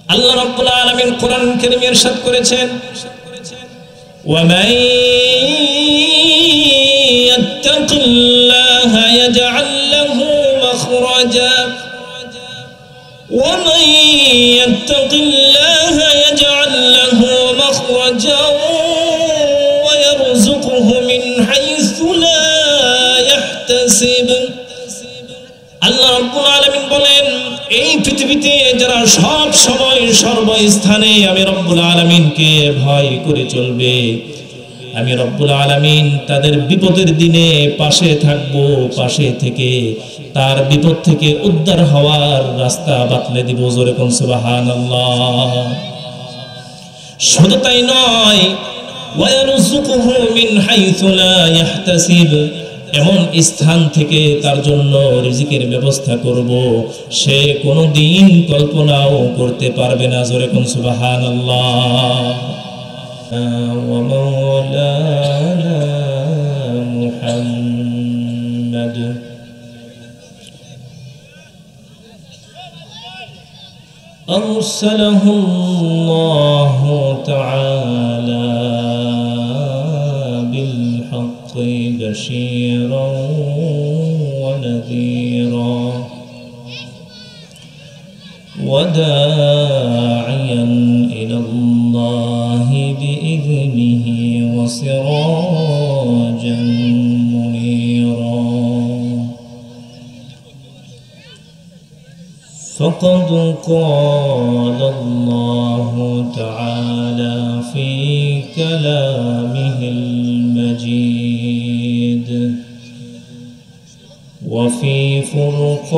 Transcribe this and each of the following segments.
আল্লাহ রাব্বুল আলামিন কোরআন কারীমে ইরশাদ করেছেন ومن يتق الله يجعل له مخرجا ومن يتق الله يجعل له مخرجا ويرزقه من حيث لا يحتسب আল্লাহ রাব্বুল আলামিন বলেন এই পৃথিবীতে যারা সব সময় সর্বস্থানে আমি রব্বুল আলামিনকে ভয় করে চলবে আমি রব্বুল আলামিন তাদের বিপদের দিনে পাশে থাকব পাশে থেকে তার বিপদ থেকে উদ্ধার হওয়ার রাস্তা বাতলে দিব জোরে কোন সুবহানাল্লাহ শুধু তাই নয় ওয়ায়ারযুকুহু মিন হাইসু লা ইয়াহতাসিব এমন স্থান থেকে তার জন্য রিজিকের ব্যবস্থা করব সে কোনোদিন কল্পনাও করতে পারবে না জোরে কোন সুবহানাল্লাহ ওয়া মাওলানা মুহাম্মদ আরসালাহু আল্লাহু তাআলা বিল হক بشيرا ونذيرا وداعيا إلى الله بإذنه وسراجا منيرا فقد قال الله تعالى في كلامه المجيد وفي فرقانه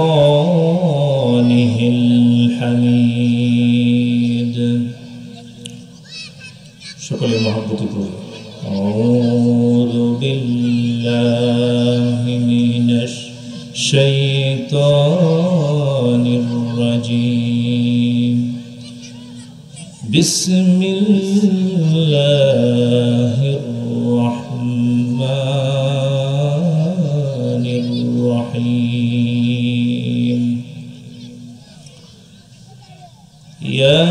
الحميد شكرا لمحبتكم أعوذ بالله من الشيطان الرجيم بسم الله الرحمن الرحيم يا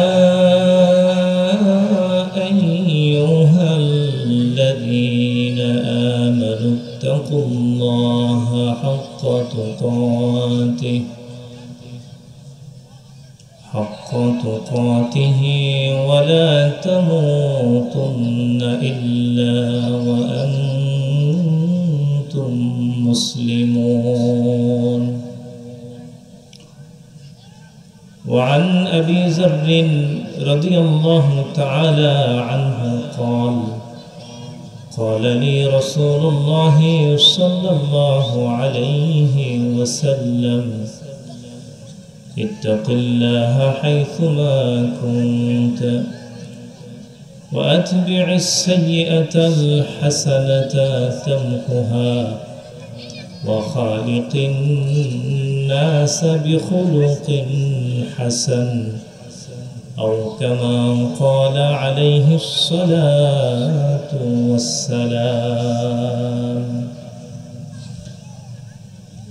أيها الذين آمنوا اتقوا الله حق تقاته ولا تموتن إلا وأنتم مسلمون وعن أبي ذر رضي الله تعالى عنه قال لي رسول الله صلى الله عليه وسلم اتق الله حيثما كنت وأتبع السيئة الحسنة تمحها وخالق الناس بخلق حسن أو كما قال عليه الصلاة والسلام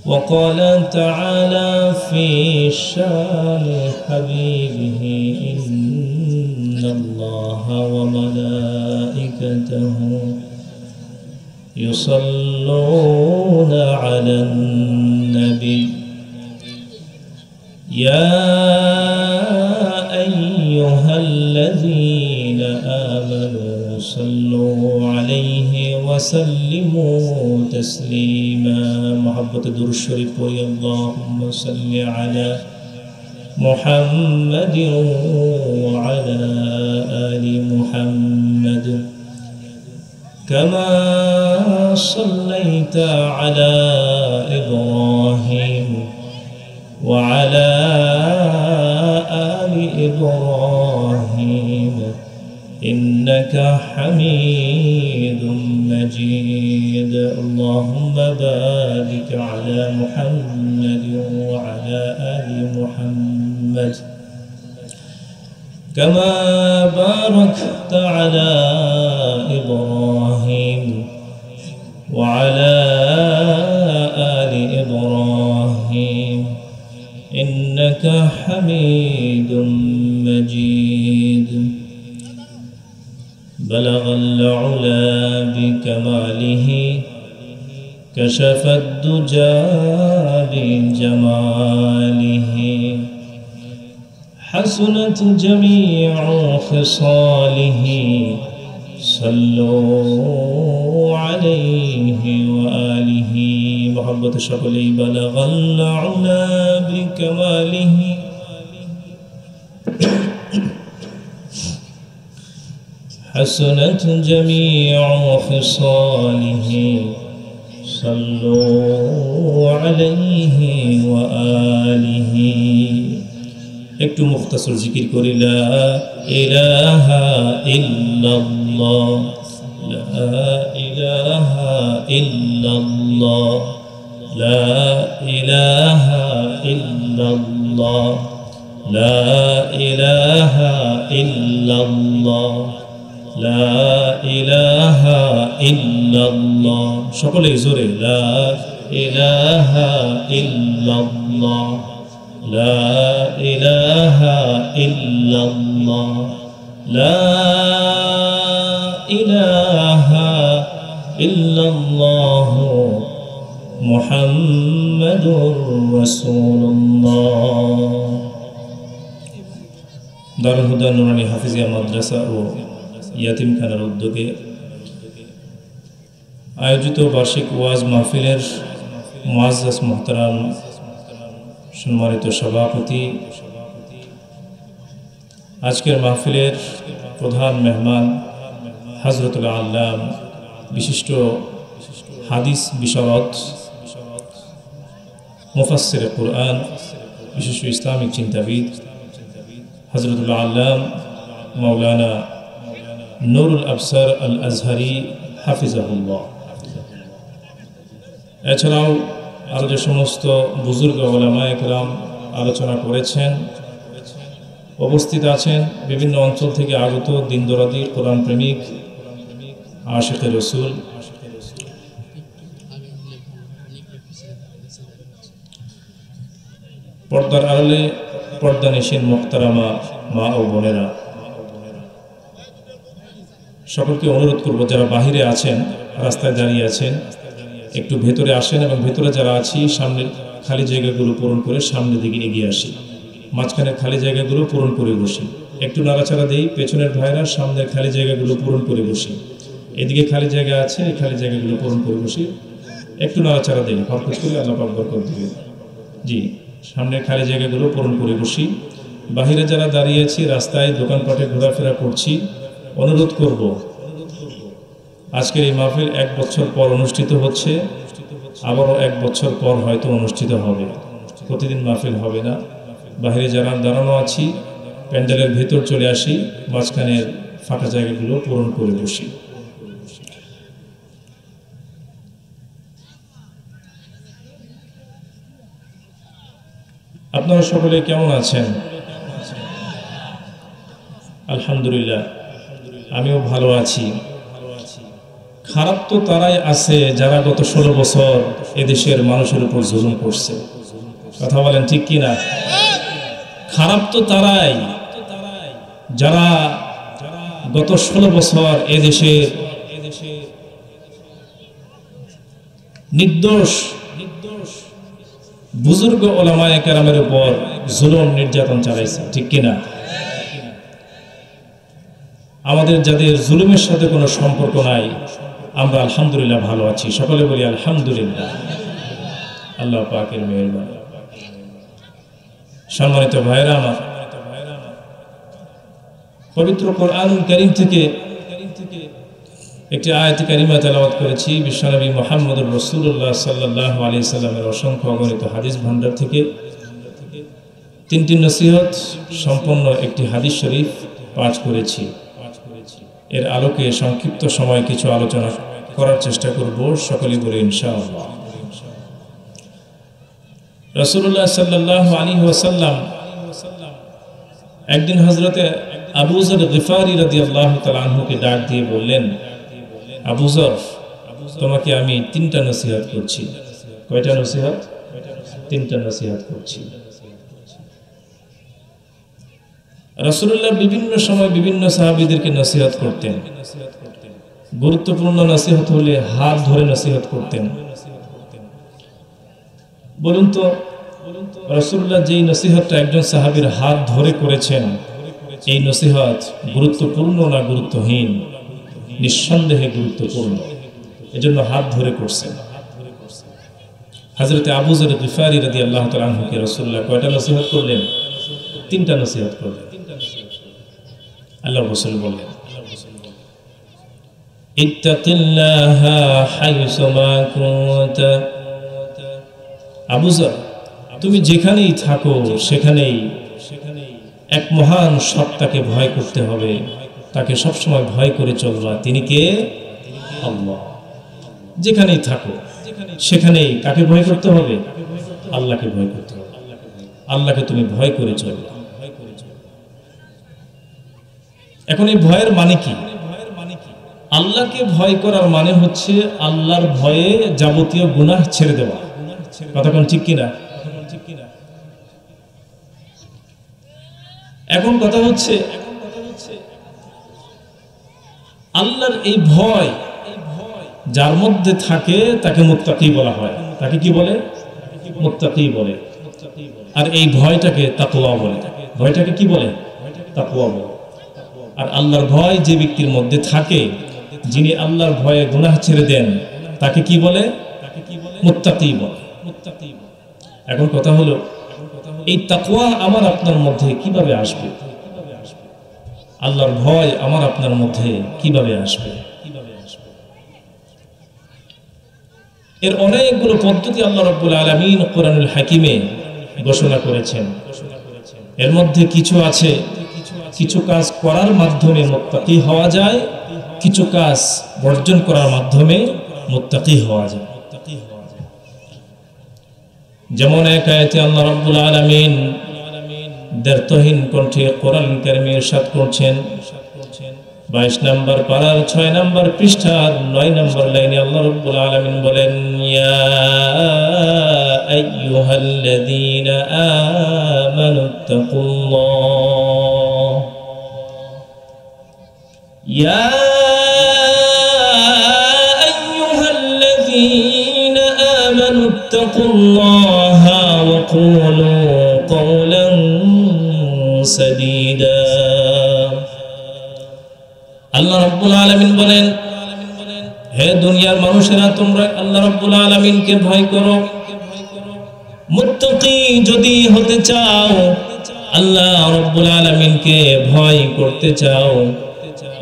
وقال تعالى في شان حبيبه إن الله وملائكته يصلون على النبي يا أيها الذين آمنوا صلوا عليه وسلموا تسليما محبة در الشريف اللهم صل على محمد وعلى آل محمد كما صليت على إبراهيم وعلى آل إبراهيم إنك حميد مجيد اللهم بارك على محمد وعلى آل محمد كما باركت على إبراهيم وعلى آل إبراهيم إنك حميد مجيد بلغ العلا بكماله كشف الدجى بجماله حسنت جميع خصاله صلوا عليه وآله محبة شكلي بلغ العلا بكماله حسنت جميع خصاله صلوا عليه وآله একটু মুখতাসর জিকির করি লা ইলাহা ইল্লাল্লাহ লা ইলাহা ইল্লাল্লাহ লা ইলাহা ইল্লাল্লাহ লা ইলাহা ইল্লাল্লাহ লা ইলাহা ইল্লাল্লাহ সকলে জোরে লা ইলাহা ইল্লাল্লাহ لا إله إلا الله لا إله إلا الله محمد رسول الله দারুল হুদা নুরানী হাফিজিয়া মাদ্রাসা ও ইয়াতিমখানার উদ্যোগে আয়োজিত বার্ষিক ওয়াজ মাহফিলের মুআজ্জাজ মুহতারাম সম্মানিত সভাপতি, আজকের মাহফিলের প্রধান মেহমান হযরতুল আল্লাম বিশিষ্ট হাদিস বিশারদ মুফাসসিরে কুরআন বিশিষ্ট ইসলামিক চিন্তাবিদ হযরতুল আল্লাম মাওলানা নুরুল আবসার আল আজহারি হাফিজাহুল্লাহ। এছাড়াও আরও যে সমস্ত বুজুর্গ উলামায়ে কেরাম আলোচনা করেছেন, উপস্থিত আছেন বিভিন্ন অঞ্চল থেকে আগত দিনদরাদি কোরআন প্রেমিক আশিকে রসুল, পর্দার আড়ালে পর্দানিশীন মুহতারামা মা ও বোনেরা, সকলকে অনুরোধ করব যারা বাহিরে আছেন, রাস্তায় দাঁড়িয়ে আছেন, একটু ভেতরে আসেন এবং ভেতরে যারা আছি সামনের খালি জায়গাগুলো পূরণ করে সামনের দিকে এগিয়ে আসি, মাঝখানের খালি জায়গাগুলো পূরণ করে বসি, একটু নাড়াচাড়া দেই, পেছনের ভাইরা সামনের খালি জায়গাগুলো পূরণ করে বসি, এদিকে খালি জায়গা আছে এই খালি জায়গাগুলো পূরণ করে বসি, একটু নাড়াচাড়া দেই, হরকত করে আল্লাহ পাক বরকত দিবেন। জি, সামনের খালি জায়গাগুলো পূরণ করে বসি। বাহিরে যারা দাঁড়িয়ে আছি, রাস্তায় দোকানপাটে ঘোরাফেরা করছি, অনুরোধ করব আজকের এই মাহফিল 1 বছর পর অনুষ্ঠিত হচ্ছে, আবারও 1 বছর পর হয়তো অনুষ্ঠিত হবে, প্রতিদিন মাহফিল হবে না। বাইরে যারা দাঁড়ানো আছি প্যান্ডেলের ভেতর চলে আসি, মাঝখানের ফাঁকা জায়গাগুলো পূরণ করে বসি। আপনারা সকলে কেমন আছেন? আলহামদুলিল্লাহ, আমিও ভালো আছি। খারাপ তো তারাই আছে যারা গত 16 বছর এদেশের মানুষের উপর জুলুম করছে, কথা বলেন ঠিক কিনা? খারাপ তো তারাই যারা গত 16 বছর এদেশের নির্দোষ বুজুর্গ ওলামায়ে কেরামের উপর জুলুম নির্যাতন চালাইছে, ঠিক কিনা? আমাদের যাদের জুলুমের সাথে কোনো সম্পর্ক নাই, আমরা আলহামদুলিল্লাহ ভালো আছি, সকলে বলি আলহামদুলিল্লাহ, আল্লাহ পাকের মেহেরবানি। সম্মানিত ভাইরা আমার, পবিত্র কোরআনুল কারীম থেকে একটি আয়াত কারিমা তেলাওয়াত করেছি, বিশ্বনবী মুহাম্মদুর রাসূলুল্লাহ সাল্লাল্লাহু আলাইহি সাল্লামের অসংখ্য অগণিত হাদিস ভান্ডার থেকে 3টি নসিহত সম্পন্ন একটি হাদিস শরীফ পাঠ করেছি। এর আলোকে সংক্ষিপ্ত সময় কিছু আলোচনা করার চেষ্টা করব, সকলেই বলে ইনশাআল্লাহ। রাসূলুল্লাহ সাল্লাল্লাহু আলাইহি ওয়াসাল্লাম একদিন হযরতে আবু যর গিফারি রাদিয়াল্লাহু তাআলা আনহুকে ডাক দিয়ে বললেন, আবু যর, তোমাকে আমি 3টা নসিহত করছি। কয়টা নসিহত? 3টা নসিহত করছি। রাসূলুল্লাহ বিভিন্ন সময় বিভিন্ন সাহাবীদেরকে নসিহত করতেন। গুরুত্বপূর্ণ নসিহত হলে হাত ধরে নসিহত করতেন। বলুন তো রাসূলুল্লাহ যেই নসিহতটা একজন সাহাবীর হাত ধরে করেছেন, এই নসিহত গুরুত্বপূর্ণ না গুরুত্বহীন? নিঃসন্দেহে গুরুত্বপূর্ণ, এজন্য হাত ধরে করছেন। হযরত আবু যর গিফারি রাদিয়াল্লাহু তাআলা আনহুকে রাসূলুল্লাহ কয়টা নসিহত করলেন? 3টা নসিহত করলেন। আল্লাহর রাসূল বললেন, ইত্তাকিল্লাহা হাইসুমা কুনতা। আবু যর, তুমি যেখানেই থাকো সেখানেই এক মহান সত্তাকে ভয় করতে হবে, তাকে সবসময় ভয় করে চলবা। তিনি কে? আল্লাহ। যেখানেই থাকো সেখানেই কাকে ভয় করতে হবে? আল্লাহকে ভয় করতে হবে। আল্লাহকে তুমি ভয় করে চলবা। এখন এই ভয়ের মানে কি? আল্লাহকে ভয় করার মানে হচ্ছে আল্লাহর ভয়ে যাবতীয় গুনাহ ছেড়ে দেওয়া। কথা কোন ঠিক কিনা? এখন কথা হচ্ছে আল্লাহর এই ভয় যার মধ্যে থাকে তাকে মুত্তাকি বলা হয়। তাকে কি বলে? মুত্তাকি বলে। আর এই ভয়টাকে তাকওয়া বলে। ভয়টাকে কি বলে? তাকওয়া বলে। আর আল্লাহর ভয় যে ব্যক্তির মধ্যে থাকে, যিনি আল্লাহর ভয়ে গুনাহ ছেড়ে দেন, তাকে কি বলে? মুত্তাকি বলে। এখন কথা হলো এই তাকওয়া আমার আপনার মধ্যে কিভাবে আসবে? আল্লাহর ভয় আমার আপনার মধ্যে কিভাবে আসবে? এর অনেকগুলো পদ্ধতি আল্লাহ রাব্বুল আলামিন কোরআনুল হাকিমে ঘোষণা করেছেন। এর মধ্যে কিছু আছে, কিছু কাজ করার মাধ্যমে মুত্তাকি হওয়া যায়, কিছু কাজ বর্জন করার মাধ্যমে মুত্তাকি হওয়া যায়। যেমন এক আয়াতে আল্লাহ রাব্বুল আলামিন দ্ব্যর্থহীন কণ্ঠে কোরআন কারীমে ইরশাদ করছেন, 22 নম্বর পারার 6 নম্বর পৃষ্ঠার 9 নম্বর লাইনে আল্লাহ রাব্বুল আলামিন বলেন, ইয়া আইয়ুহাল্লাযীনা আমানুত্তাকুল্লাহ, ইয়া আইয়ুহাল্লাযীনা আমানুত্তাকুল্লাহা ওয়া কুলু কওলান সাদীদা। আল্লাহ রাব্বুল আলামিন বলেন, হে দুনিয়ার মানুষেরা, তোমরা আল্লাহ রাব্বুল আলামিনকে ভয় করো। মুত্তাকি যদি হতে চাও, আল্লাহ রাব্বুল আলামিনকে ভয় করতে চাও,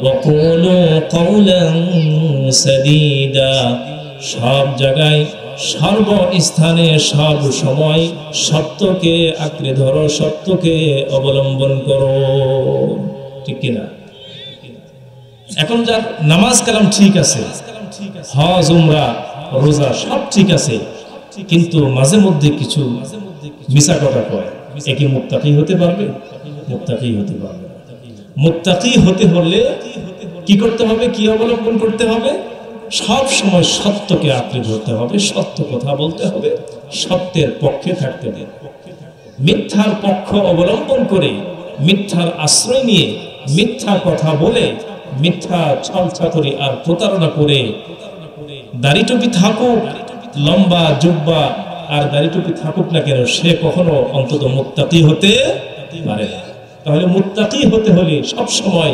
ওয়াকুলু কওলান সাদীদা, সব জায়গায় সর্বস্থানে সব সময় সত্যকে আঁকড়ে ধরো, সত্যকে অবলম্বন করো। ঠিক কিনা? এখন যার নামাজ কালাম ঠিক আছে, হজ উমরা রোজা সব ঠিক আছে, কিন্তু মাঝে মধ্যে কিছু মিছা কথা কয়, এ কি মুত্তাকি হতে পারবে? মুত্তাকি হতে পারবে। মুত্তাকি হতে হলে কি করতে হবে? কি অবলম্বন করতে হবে? সব সময় সত্যকে আঁকড়ে ধরতে হবে, সত্য কথা বলতে হবে, সত্যের পক্ষে থাকতে হবে। মিথ্যার পক্ষ অবলম্বন করে, মিথ্যার আশ্রয় নিয়ে, মিথ্যা কথা বলে, মিথ্যা ছলচাতুরি আর প্রতারণা করে দাড়ি টুপি থাকুক, লম্বা জুব্বা আর দাড়ি টুপি থাকুক না কেন, সে কখনো অন্তত মুত্তাকি হতে পারে না। তাহলে মুত্তাকি হতে হলে সব সময়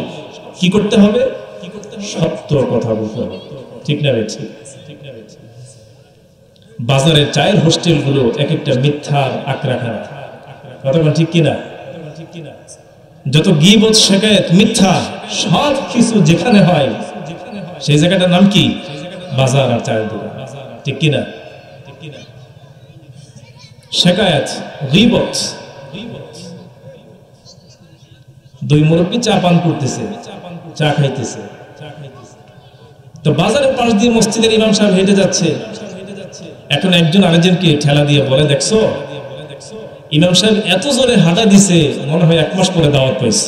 কি করতে হবে? সত্য কথা বলতে হবে। ঠিক না বেঠি? বাজারের চায়ের হোস্টেলগুলো এক একটা মিথ্যার আঁকড়াখানা। কতক্ষণ ঠিক কিনা? যত গীবত শিকায়েত মিথ্যা সব কিছু যেখানে হয়, সেই জায়গাটার নাম কি? বাজার আর চায়ের দোকান। ঠিক কিনা? শিকায়েত, গীবত। দুই মুরব্বী চা পান করতেছে, চা খাইতেছে, তো বাজারের পাশ দিয়ে মসজিদের ইমাম সাহেব হেঁটে যাচ্ছে। এখন একজন আরেকজনকে ঠেলা দিয়ে বলে, দেখছো ইমাম সাহেব এত জোরে হাঁটা দিছে, মনে হয় 1 মাস পরে দাওয়াত পাইছে।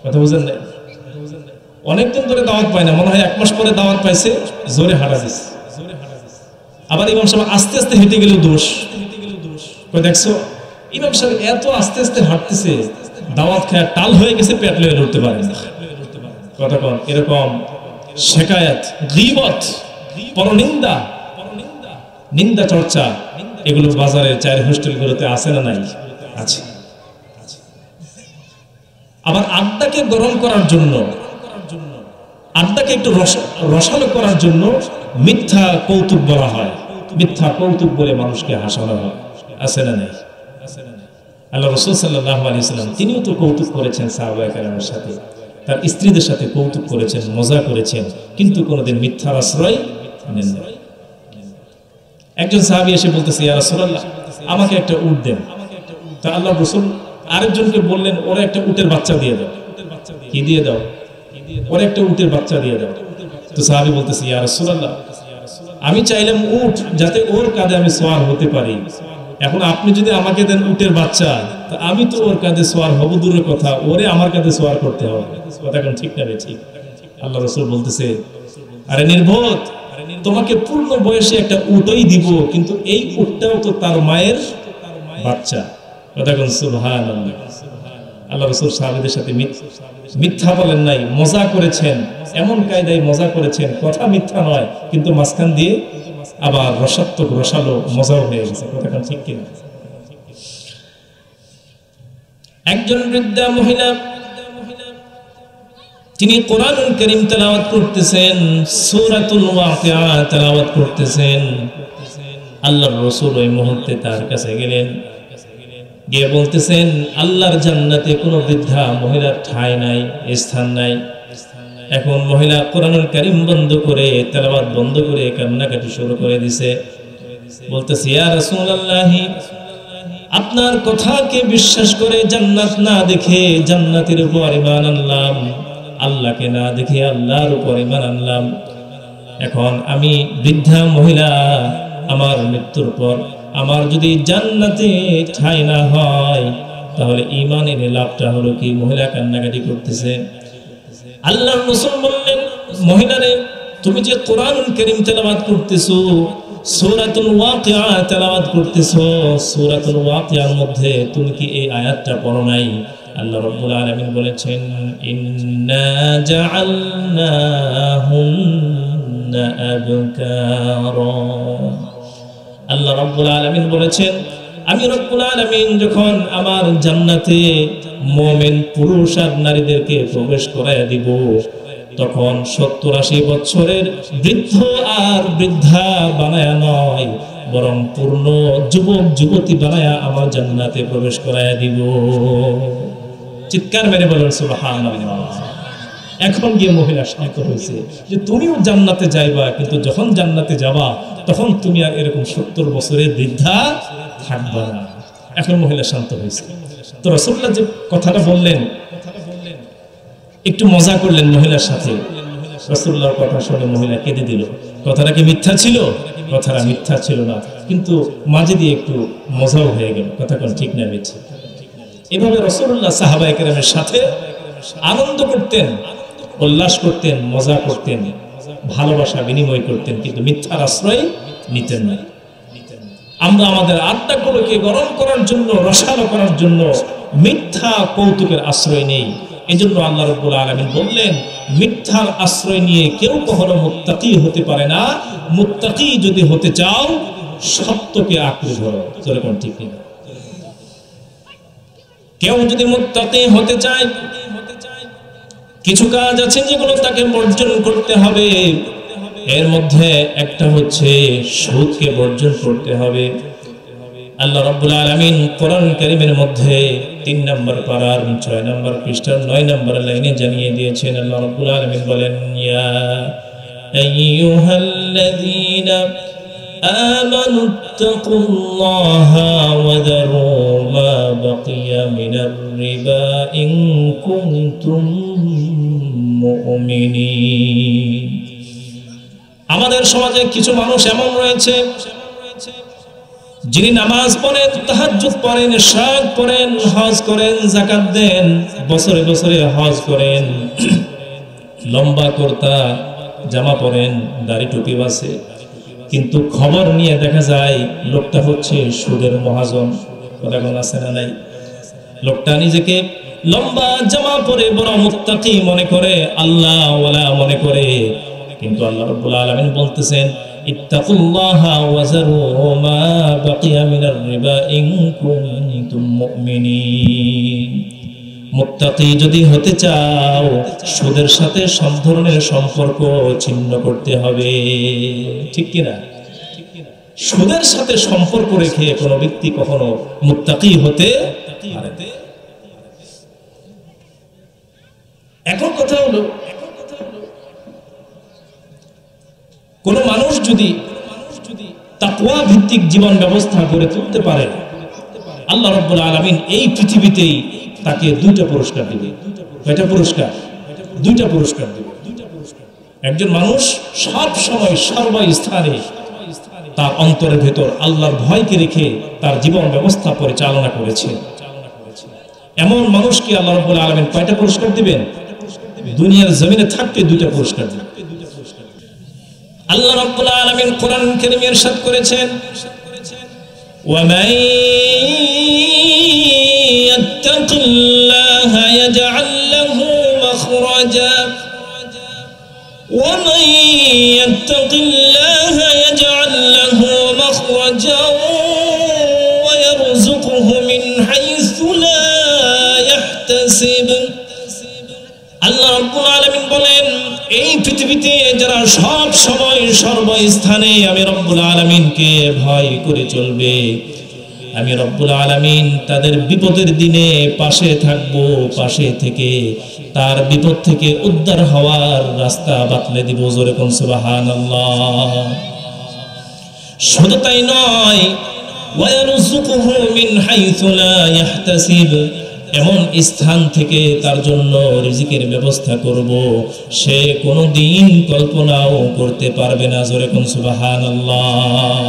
কথা বুঝেন না? অনেকদিন ধরে দাওয়াত পায় না, মনে হয় 1 মাস পরে দাওয়াত পাইছে, জোরে হাঁটা দিছে। আবার ইমাম সাহেব আস্তে আস্তে হেঁটে গেলেও দোষ। দেখছো ইমাম সাহেব এত আস্তে আস্তে হাঁটতেছে, দাওয়াত খায় টাল হয়ে গেছে, পেট লয়ে লড়তে পারে না। কতক্ষণ এরকম শেকায়াত, গীবত, পরনিন্দা, নিন্দা চর্চা, এগুলো বাজারের চায়ের হোস্টেলগুলোতে আছে না নাই? আছে। আবার আড্ডাকে গরম করার জন্য, আড্ডাকে একটু রসালো করার জন্য মিথ্যা কৌতুক বলা হয়, মিথ্যা কৌতুক বলে মানুষকে হাসানো হয়, আছে না নাই? আল্লাহ রাসূল সাল্লাল্লাহু আলাইহি ওয়াসাল্লাম তিনিও তো কৌতুক করেছেন সাহাবায়ে কেরামের সাথে, তার স্ত্রীদের সাথে কৌতুক করেছেন, মজা করেছেন, কিন্তু কোনোদিন মিথ্যার আশ্রয় নেন না। একজন সাহাবী এসে বলতেছে, ইয়া রাসূলুল্লাহ, আমাকে একটা উট দেন। তা আল্লাহ রাসূল আরেকজনকে বললেন, ওরা একটা উটের বাচ্চা দিয়ে দাও। কি দিয়ে দাও? ওরা একটা উটের বাচ্চা দিয়ে দাও। তো সাহাবী বলতেছে, ইয়া রাসূলুল্লাহ, আমি চাইলাম উট, যাতে ওর কাঁধে আমি সওয়ার হতে পারি। এখন আপনি যদি আমাকে দেন উটের বাচ্চা, তা আমি তো ওর কাঁধে সওয়ার হব দূরের কথা, ওরে আমার কাঁধে সওয়ার করতে হবে। কথা কোন ঠিক না? ঠিক। আল্লাহ রাসূল বলতেছে, আরে নির্বোধ, তোমাকে পূর্ণ বয়সে একটা উটই দিব, কিন্তু এই উটটাও তো তার মায়ের বাচ্চা। কথা কোন সুবহানাল্লাহ। আল্লাহ রাসূল সাহাবীদের সাথে মিথ্যা বলেন নাই, মজা করেছেন, এমন কায়দায় মজা করেছেন, কথা মিথ্যা নয়, কিন্তু মাঝখান দিয়ে আবার রসাত্মক, রসালো মজাও হয়ে গেছে। কথা কোন ঠিক কিনা? একজন বৃদ্ধা মহিলা, তিনি কোরআনুল কারীম তেলাওয়াত করতেছেন, সূরাতুল ওয়াকিয়া তেলাওয়াত করতেছেন। আল্লাহর রাসূল ওই মুহূর্তে তার কাছে গেলেন, গিয়ে বলতেছেন, আল্লাহর জান্নাতে কোনো বৃদ্ধা মহিলার ঠাঁই নাই, স্থান নাই। এখন মহিলা কোরআনুল কারীম বন্ধ করে, তেলাওয়াত বন্ধ করে কান্নাকাটি শুরু করে দিছে। বলতেছে, ইয়া রাসূলুল্লাহ, আপনার কথাকে বিশ্বাস করে জান্নাত না দেখে জান্নাতের উপর ঈমান আনলাম, আল্লাহকে না দেখে আল্লাহর উপর ঈমান আনলাম। এখন আমি বৃদ্ধা মহিলা, আমার মৃত্যুর পর আমার যদি জান্নাতে ঠাঁই না হয়, তাহলে ঈমানের লাভটা হলো কি? মহিলা কান্নাকাটি করতেছে। আল্লাহর রাসূল বললেন, মহিলারে, তুমি যে কোরআনুল কারীম তেলাওয়াত করতেছো, সূরাতুল ওয়াকিয়া তেলাওয়াত করতেছো, সূরাতুল ওয়াকিয়ার মধ্যে তুমি কি এই আয়াতটা পড়ো নাই? আল্লাহ রাব্বুল আলামিন বলেছেন, ইন্না জাআলনাহুন্না আবকারা। আল্লাহ রাব্বুল আলামিন বলেছেন, আমি রব্বুল আলামিন যখন আমার জান্নাতে মুমিন পুরুষ আর নারীদেরকে প্রবেশ করায় দিব, তখন 70-80 বছরের বৃদ্ধ আর বৃদ্ধা বানায়া নয়, বরং পূর্ণ যুবক যুবতী বানায়া আমার জান্নাতে প্রবেশ করায় দিব। চিৎকার মেরে বলেন সুবহানাল্লাহ। এখন গিয়ে মহিলা শান্ত হয়েছে যে তুমিও জান্নাতে যাইবা, কিন্তু যখন জান্নাতে যাবা তখন তুমি আর এরকম 70 বছরের বৃদ্ধা থাকবা না। এখন মহিলা শান্ত হয়েছে। তো রাসূলুল্লাহ যে কথাটা বললেন, একটু মজা করলেন মহিলার সাথে। রাসূলুল্লাহর কথা শুনে মহিলা কেঁদে দিল। কথাটা কি মিথ্যা ছিল? কথাটা মিথ্যা ছিল না, কিন্তু মাঝে দিয়ে একটু মজাও হয়ে গেল। কথা কোন ঠিক না বেঠি? এভাবে রাসূলুল্লাহ সাহাবায়ে কেরামের সাথে আনন্দ করতেন, উল্লাস করতেন, মজা করতেন, ভালোবাসা বিনিময় করতেন, কিন্তু মিথ্যার আশ্রয় নিতেন না। আমরা আমাদের আত্মাগুলোকে গরম করার জন্য, রসালো করার জন্য মিথ্যা কৌতুকের আশ্রয় নেই। এজন্য আল্লাহ রাব্বুল আলামিন বললেন, মিথ্যার আশ্রয় নিয়ে কেউ কখনো মুত্তাকি হতে পারে না। মুত্তাকি যদি হতে চাও, সত্যকে আঁকড়ে ধরো। যেরকম ঠিক না? কেউ যদি মুত্তাকি হতে চায়, কিছু কাজ আছে যেগুলো তাকে বর্জন করতে হবে। এর মধ্যে একটা হচ্ছে সুদকে বর্জন করতে হবে। আল্লাহ রাব্বুল আলামিন কোরআন কারীমের মধ্যে 3 নম্বর পারার 6 নম্বর পৃষ্ঠার 9 নম্বর লাইনে জানিয়ে দিয়েছেন। আল্লাহ রাব্বুল আলামিন বলেন, ইয়া আইয়ুহাল্লাযীনা আমানুত্তাকুল্লাহা ওয়া যারু মা বাকিয়া মিনার রিবা ইন কুনতুম মুমিনিন। আমাদের সমাজে কিছু মানুষ এমন রয়েছে, যিনি নামাজ পড়েন, তাহাজ্জুদ পড়েন, ইশরাক পড়েন, হজ করেন, যাকাত দেন, বছরে বছরে হজ করেন, লম্বা কুর্তা জামা পরেন, দাড়ি টুপি আছে, কিন্তু খবর নিয়ে দেখা যায় লোকটা হচ্ছে সুদের মহাজন। কথা কোন আছে না নাই? লোকটা নিজেকে লম্বা জামা পরে বড় মুত্তাকি মনে করে, আল্লাহ ওয়ালা মনে করে, কিন্তু আল্লাহ রাব্বুল আলামিন বলতেছেন ইত্তাকুল্লাহা ওয়াজারু মা বাকিয়া মিনার রিবা ইন কুনতুম মুমিনিন। মুত্তাকি যদি হতে চাও সুদের সাথে সব ধরনের সম্পর্ক ছিন্ন করতে হবে, ঠিক কি না? সুদের সাথে সম্পর্ক রেখে কোনো ব্যক্তি কখনো মুত্তাকি হতে পারে না। এখন কথা হলো, কোন মানুষ যদি তাকওয়া ভিত্তিক জীবন ব্যবস্থা গড়ে তুলতে পারে, আল্লাহ রাব্বুল আলামিন এই পৃথিবীতেই তাকে দুইটা পুরস্কার দিবে। কয়টা পুরস্কার? দুইটা পুরস্কার দিবে। একজন মানুষ সব সময় সর্বস্থানে তার অন্তরের ভেতর আল্লাহর ভয়কে রেখে তার জীবন ব্যবস্থা পরিচালনা করেছে, এমন মানুষকে আল্লাহ রাব্বুল আলামিন কয়টা পুরস্কার দিবেন? দুনিয়ার জমিনে থাকতে দুইটা পুরস্কার দিবেন। আল্লাহ রাব্বুল আলামিন কোরআন কারীমে ইরশাদ করেছেন, ওয়ামান ইয়াত্তাকিল্লাহা ইয়াজআল লাহু মাখরাজা ওয়ামান ইয়াত্তাকিল্লাহা ইয়াজআল লাহু মাখরাজা ওয়া ইয়ারযুকুহু মিন হাইসু লা ইয়াহতাসিব। আল্লাহ রাব্বুল আলামিন বলেন, এই পৃথিবীতে যারা সব সময় সর্বস্থানে আমি রব্বুল আলামিনকে ভয় করে চলবে, আমি রব্বুল আলামিন তাদের বিপদের দিনে পাশে থাকব, পাশে থেকে তার বিপদ থেকে উদ্ধার হওয়ার রাস্তা বাতলে দিব। জোরে কোন সুবহানাল্লাহ। শুধু তাই নয়, ওয়া ইয়ারযুকুহু মিন হাইসু লা ইয়াহতাসিব, এমন স্থান থেকে তার জন্য রিজিকের ব্যবস্থা করব সে কোনোদিন কল্পনাও করতে পারবে না। জোরে কোন সুবহানাল্লাহ।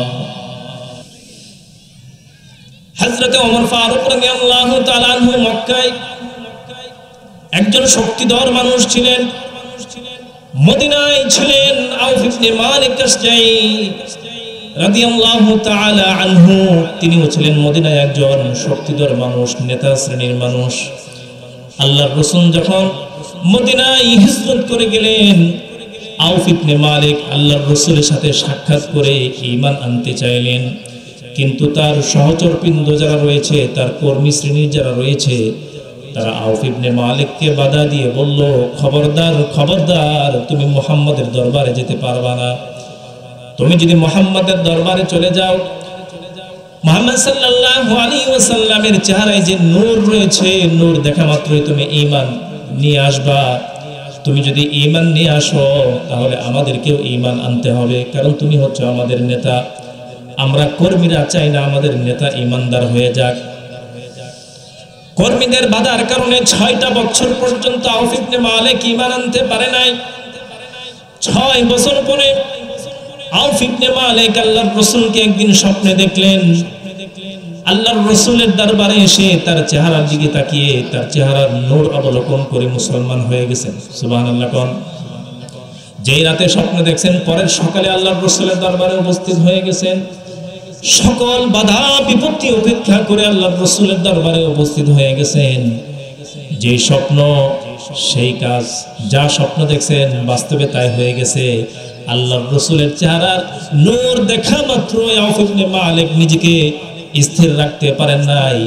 হযরত ওমর ফারুক রাদিয়াল্লাহু তাআলা আনহু মক্কায় একজন শক্তিধর মানুষ ছিলেন, মদিনায় ছিলেন আউফ ইবনে মালিক আশজাঈ রাদিয়াল্লাহু তাআলা আনহু, তিনিও ছিলেন মদিনায় একজন শক্তিধর মানুষ, নেতা শ্রেণীর মানুষ। আল্লাহর রাসূল যখন মদিনায় হিজরত করে গেলেন, আউফ ইবনে মালিক আল্লাহর রাসূলের সাথে সাক্ষাৎ করে ঈমান আনতে চাইলেন, কিন্তু তার সহচরবৃন্দ যারা রয়েছে, তার কর্মী শ্রেণীর যারা রয়েছে, তারা আউফ ইবনে মালিককে বাধা দিয়ে বলল, খবরদার খবরদার, তুমি মুহাম্মাদের দরবারে যেতে পারবা না। তুমি যদি মুহাম্মাদের দরবারে চলে যাও, মুহাম্মদ সাল্লাল্লাহু আলাইহি ওয়াসাল্লামের চেহারায় যে নূর রয়েছে, নূর দেখা মাত্রই তুমি ঈমান নিয়ে আসবা। তুমি যদি ঈমান নিয়ে আসো তাহলে আমাদেরকেও ঈমান আনতে হবে, কারণ তুমি হচ্ছে আমাদের নেতা। আমরা কর্মীরা চাই না আমাদের নেতা ঈমানদার হয়ে যাক। কর্মীদের বাধার কারণে 6টা বছর পর্যন্ত আউফ ইবনে মালিক ঈমান আনতে পারে নাই। 6 বছর পরে আউফ ইবনে মালিক আল্লাহর রাসূলকে একদিন স্বপ্নে দেখলেন। আল্লাহর রাসূলের দরবারে এসে তার চেহারার দিকে তাকিয়ে তার চেহারার নূর অবলোকন করে মুসলমান হয়ে গেছেন। সুবহানাল্লাহ। কোন যেই রাতে স্বপ্ন দেখছেন, পরের সকালে আল্লাহর রাসূলের দরবারে উপস্থিত হয়ে গেছেন। সকল বাধা বিপত্তি উপেক্ষা করে আল্লাহর রাসূলের দরবারে উপস্থিত হয়ে গেছেন। যেই স্বপ্ন সেই কাজ, যা স্বপ্ন দেখছেন বাস্তবে তাই হয়ে গেছে। আল্লাহর রাসূলের চেহারার নূর দেখা মাত্র আউফ ইবনে মালিক নিজেকে স্থির রাখতে পারেন নাই,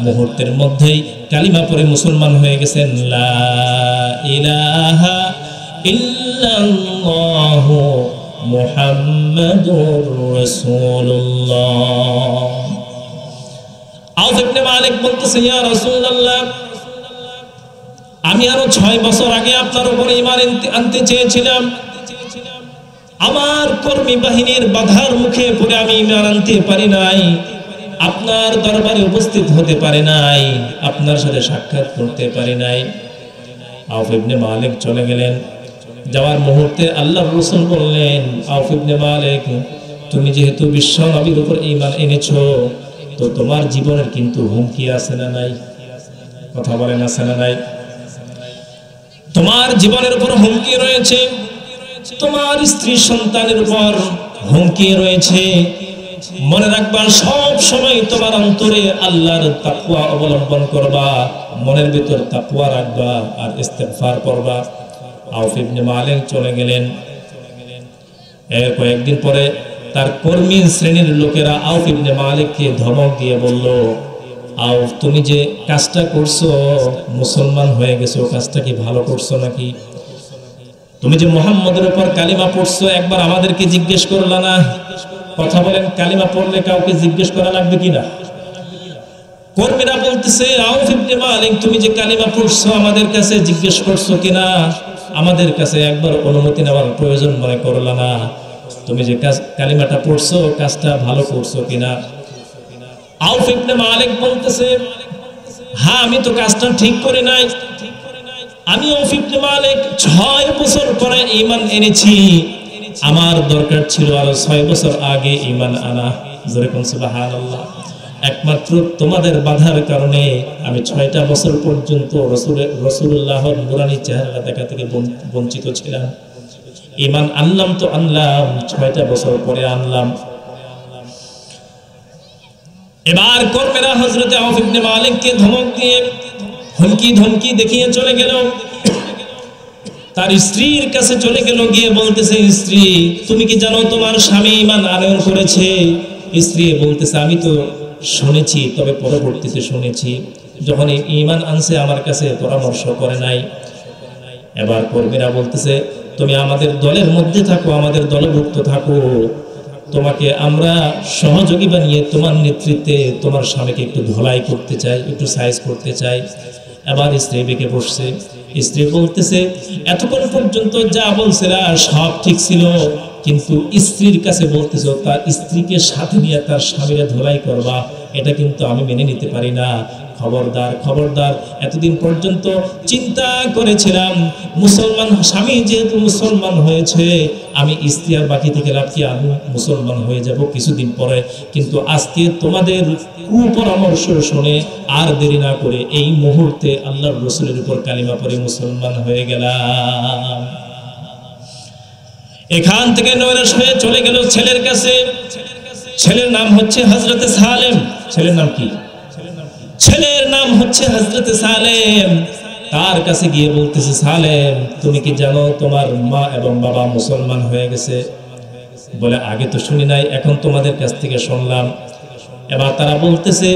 মুহূর্তের মধ্যেই কালিমা পড়ে মুসলমান হয়ে গেছেন। লা ইলাহা ইল্লাল্লাহু মুহাম্মাদুর রাসূলুল্লাহ। আউফ ইবনে মালিক বলতেছে, ইয়া রাসূলুল্লাহ, আমি আরো 6 বছর আগে আপনার উপর ঈমান আনতে চেয়েছিলাম, আমার কর্মী বাহিনীর বাধার মুখে পড়ে আমি ঈমান আনতে পারি নাই, আপনার দরবারে উপস্থিত হতে পারি নাই, আপনার সাথে সাক্ষাৎ করতে পারি নাই। আউফ ইবনে মালিক চলে গেলেন। যাওয়ার মুহূর্তে আল্লাহর রাসূল বললেন, আউফ ইবনে মালিক, তুমি যেহেতু বিশ্ব নবীর উপর ঈমান এনেছো, তো তোমার জীবনের কিন্তু হুমকি আছে না নাই? কথা বলেন, আছে না নাই? তোমার জীবনের উপর হুমকি রয়েছে, তোমার স্ত্রী সন্তানের উপর হুমকি রয়েছে, মনে রাখবা সব সময় তোমার অন্তরে আল্লাহর তাকওয়া অবলম্বন করবা, মনের ভিতর তাকওয়া রাখবা আর ইস্তেগফার করবা। আউফ ইবনে মালিক চলে গেলেন। এর কয়েকদিন পরে তার কর্মী শ্রেণীর লোকেরা আউফ ইবনে মালিককে ধমক দিয়ে বলল, আউফ তুমি যে কাজটা করছো, মুসলমান হয়ে গেছো, কাজটা কি ভালো করছো নাকি? তুমি যে মুহাম্মদের উপর কালিমা পড়ছো, একবার আমাদেরকে জিজ্ঞেস করলা না? কথা বলেন, কালিমা পড়লে কাউকে জিজ্ঞেস করা লাগবে কিনা? কর্মীরা বলতেছে, আউফ ইবনে মালিক তুমি যে কালিমা পড়ছো আমাদের কাছে জিজ্ঞেস করছো কিনা? আমাদের কাছে একবার অনুমতি নেওয়ার প্রয়োজন মনে করলা না? তুমি যে কালিমাটা পড়ছো কাজটা ভালো করছো কিনা? আউফ ইবনে মালিক বলতেছে, হ্যাঁ আমি তো কাজটা ঠিক করে নাই। আমি আউফ ইবনে মালিক 6 বছর পরে ঈমান এনেছি, আমার দরকার ছিল আরো 6 বছর আগে ঈমান আনা। যেরকম সুবহানাল্লাহ। একমাত্র তোমাদের বাধার কারণে আমি 6টা বছর পর্যন্ত রাসূলুল্লাহর নূরানী চেহারা দেখা থেকে বঞ্চিত ছিলাম। ঈমান আনলাম তো আনলাম, 6টা বছর পরে আনলাম। এবার কর্মীরা হযরত আউফ ইবনে মালিককে ধমক দিয়ে হুমকি ধমকি দেখিয়ে চলে গেল। তার স্ত্রীর কাছে চলে গেল, গিয়ে বলতেছে, স্ত্রী তুমি কি জানো তোমার স্বামী ঈমান আনয়ন করেছে? স্ত্রী বলতেছে, আমি তো শুনেছি, তবে পরবর্তীতে শুনেছি, যখন ঈমান আনছে আমার কাছে পরামর্শ করে নাই। এবার কর্মীরা বলতেছে, তুমি আমাদের দলের মধ্যে থাকো, আমাদের দলভুক্ত থাকো, তোমাকে আমরা সহযোগী বানিয়ে তোমার নেতৃত্বে তোমার স্বামীকে একটু ধলাই করতে চাই, একটু সাইজ করতে চাই। এবার স্ত্রী বেঁকে বসছে। স্ত্রী বলতেছে, এতক্ষণ পর্যন্ত যা বলছিলা সব ঠিক ছিল, কিন্তু স্ত্রীর কাছে বলতেছো তার স্ত্রীকে সাথে নিয়ে তার স্বামীরা ধলাই করবা, এটা কিন্তু আমি মেনে নিতে পারি না। খবরদার খবরদার। এতদিন পর্যন্ত চিন্তা করেছিলাম মুসলমান স্বামী যেহেতু মুসলমান হয়েছে, আমি স্ত্রী আর বাকি থেকে লাভ কি, আমি মুসলমান হয়ে যাব কিছুদিন পরে। কিন্তু আজকে তোমাদের কুপরামর্শ শুনে আর দেরি না করে এই মুহূর্তে আল্লাহর রাসূলের উপর কালিমা পড়ে মুসলমান হয়ে গেলাম। এখান থেকে নৈরাশ হয়ে চলে গেল ছেলের কাছে। ছেলের নাম হচ্ছে হযরতে সালেম। ছেলের নাম কি? ছেলের নাম হচ্ছে হযরতে সালেম। তার কাছে গিয়ে বলতেছে, সালেম তুমি কি জানো তোমার মা এবং বাবা মুসলমান হয়ে গেছে? বলে, আগে তো শুনি নাই, এখন তোমাদের কাছ থেকে শুনলাম। এবার তারা বলতেছে,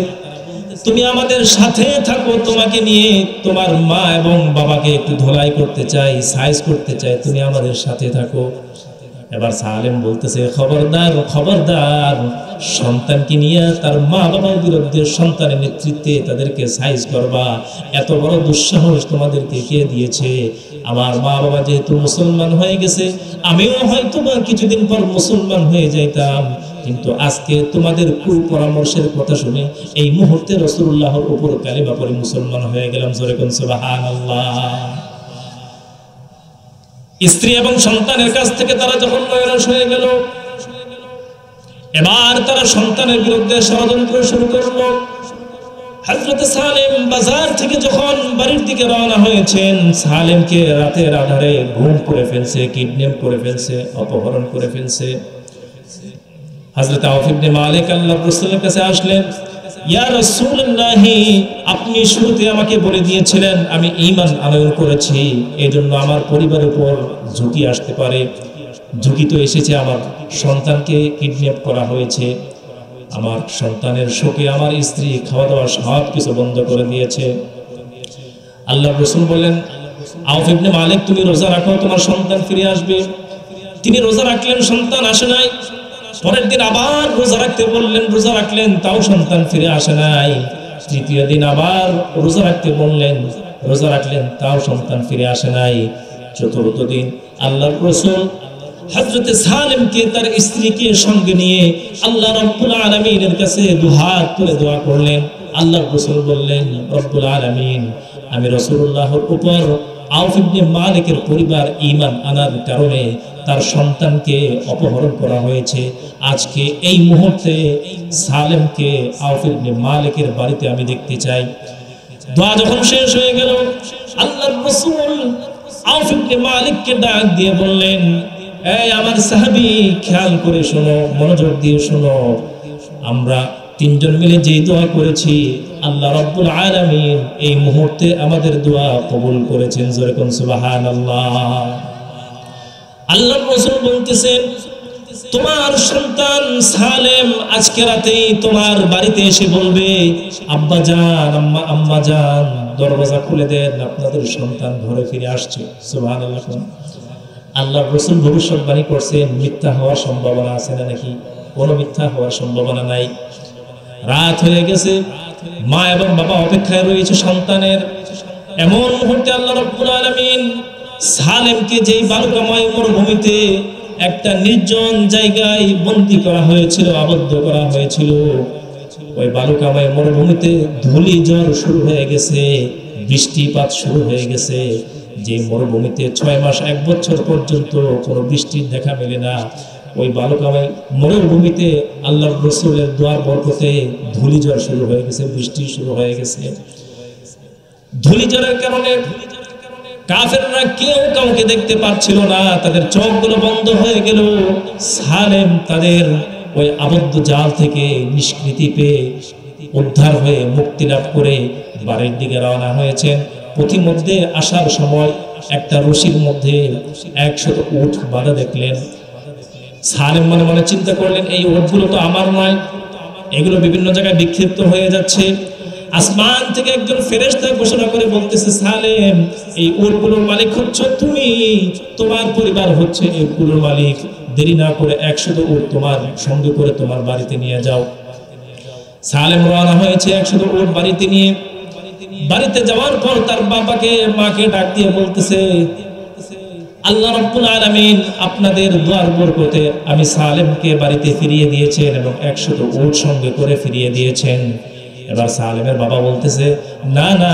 তুমি আমাদের সাথে থাকো, তোমাকে নিয়ে তোমার মা এবং বাবাকে একটু ধোলাই করতে চাই, সাইজ করতে চাই, তুমি আমাদের সাথে থাকো। এবার সালেম বলতেছে, খবরদার খবরদার, সন্তানকে নিয়ে তার মা বাবার বিরুদ্ধে সন্তানের নেতৃত্বে তাদেরকে সাইজ করবা, এত বড় দুঃসাহস তোমাদেরকে কে দিয়েছে? আমার মা বাবা যেহেতু মুসলমান হয়ে গেছে, আমিও হয়তো বা কিছুদিন পর মুসলমান হয়ে যাইতাম, কিন্তু আজকে তোমাদের কুপরামর্শের কথা শুনে এই মুহূর্তে রাসূলুল্লাহর উপর কালিমা পড়ে মুসলমান হয়ে গেলাম। জোরে কোন সুবহানাল্লাহ। স্ত্রী এবং সন্তানের কাছ থেকে তারা যখন নৈরাশ হয়ে গেল, এবার তারা সন্তানের বিরুদ্ধে ষড়যন্ত্র শুরু করলো। হযরতে সালেম বাজার থেকে যখন বাড়ির দিকে রওনা হয়েছেন, সালেমকে রাতের আধারে গুম করে ফেলছে, কিডন্যাপ করে ফেলছে, অপহরণ করে ফেলছে। হযরত আউফ ইবনে মালিক আল্লাহর রাসূলের কাছে আসলেন, ইয়া রাসূলুল্লাহ, আপনি শুরুতে আমাকে বলে দিয়েছিলেন আমি ঈমান আনয়ন করেছি, এজন্য আমার পরিবারের উপর ঝুঁকি আসতে পারে। ঝুঁকি তো এসেছে, আমার সন্তানকে কিডন্যাপ করা হয়েছে, আমার সন্তানের শোকে আমার স্ত্রী খাওয়া দাওয়া সব কিছু বন্ধ করে দিয়েছে। আল্লাহর রাসূল বললেন, আউফ ইবনে মালিক তুমি রোজা রাখো, তোমার সন্তান ফিরে আসবে। তিনি রোজা রাখলেন, সন্তান আসে নাই। পরের দিন আবার রোজা রাখতে বললেন, রোজা রাখলেন, তাও সন্তান ফিরে আসে নাই। তৃতীয় দিন আবার রোজা রাখতে বললেন, রোজা রাখলেন, তাও সন্তান ফিরে আসে নাই। চতুর্থ দিন আল্লাহর রাসূল হযরতে সালেমকে তার স্ত্রীকে সঙ্গে নিয়ে আল্লাহ রাব্বুল আলামিনের কাছে দুহাত তুলে দোয়া করলেন। আল্লাহর রাসূল বললেন, রব্বুল আলামিন, আমি রাসূলুল্লাহর উপর আউফ ইবনে মালিকের পরিবার ঈমান আনার কারণে তার সন্তানকে অপহরণ করা হয়েছে। আজকে এই মুহূর্তে সালেমকে আউফ ইবনে মালিকের বাড়িতে আমি দেখতে চাই। দোয়া যখন শেষ হয়ে গেল, আল্লাহর রাসূল আউফ ইবনে মালিককে ডাক দিয়ে বললেন, এই আমার সাহাবী, খেয়াল করে শোনো, মনোযোগ দিয়ে শোনো, আমরা তিনজন মিলে যেই দোয়া করেছি আল্লাহ রাব্বুল আলামিন এই মুহূর্তে আমাদের দোয়া কবুল করেছেন। জোরে কোন সুবহানাল্লাহ। আল্লাহর রাসূল বলতেছেন, তোমার সন্তান সালেম আজকে রাতেই তোমার বাড়িতে এসে বলবে, আব্বা জান, আম্মা জান, দরজা খুলে দেন, আপনাদের সন্তান ঘরে ফিরে আসছে। সুবহানাল্লাহ। আল্লাহর রাসূল ভবিষ্যৎবাণী করছেন, মিথ্যা হওয়ার সম্ভাবনা আছে না নাকি? কোনো মিথ্যা হওয়ার সম্ভাবনা নাই। রাত হয়ে গেছে, মা এবং বাবা অপেক্ষায় রয়েছে সন্তানের। এমন মুহূর্তে আল্লাহ রাব্বুল আলামিন সালেমকে যেই বালুকাময় মরুভূমিতে একটা নির্জন জায়গায় বন্দী করা হয়েছিল, আবদ্ধ করা হয়েছিল, ওই বালুকাময় মরুভূমিতে ধূলি ঝড় শুরু হয়ে গেছে, বৃষ্টিপাত শুরু হয়ে গেছে। যে মরুভূমিতে 6 মাস 1 বছর পর্যন্ত কোনো বৃষ্টির দেখা মেলে না, ওই বালুকাময় মরুভূমিতে আল্লাহর রাসূলের দোয়ার বরকতে ধূলিঝড় শুরু হয়ে গেছে, বৃষ্টি শুরু হয়ে গেছে। ধূলিঝড়ের কারণে কাফেররা কেউ কাউকে দেখতে পাচ্ছিল না, তাদের চোখগুলো বন্ধ হয়ে গেল। সালেম তাদের ওই আবদ্ধ জাল থেকে নিষ্কৃতি পেয়ে উদ্ধার হয়ে মুক্তি লাভ করে বাড়ির দিকে রওনা হয়েছেন। পথিমধ্যে আসার সময় একটা রশির মধ্যে 100 উট বাঁধা দেখলেন। সালেম মনে মনে চিন্তা করলেন, এই উটগুলো তো আমার নয়, এগুলো বিভিন্ন জায়গায় বিক্ষিপ্ত হয়ে যাচ্ছে। আসমান থেকে একজন ফেরেশতা ঘোষণা করে বলতেছে, সালেম, এই উটগুলোর মালিক হচ্ছে তুমি, তোমার পরিবার হচ্ছে এই উটগুলোর মালিক। দেরি না করে 100 উট তোমার সঙ্গে করে তোমার বাড়িতে নিয়ে যাও। সালেম রওনা হয়েছে 100 উট বাড়িতে নিয়ে। বাড়িতে যাওয়ার পর তার বাবাকে মাকে ডাক দিয়ে বলতেছে, আল্লাহ রাব্বুল আলামিন আপনাদের দোয়ার বরকতে আমি সালেমকে বাড়িতে ফিরিয়ে দিয়েছেন এবং 100 উট সঙ্গে করে ফিরিয়ে দিয়েছেন। এবার সালেমের বাবা বলতেছে, না না,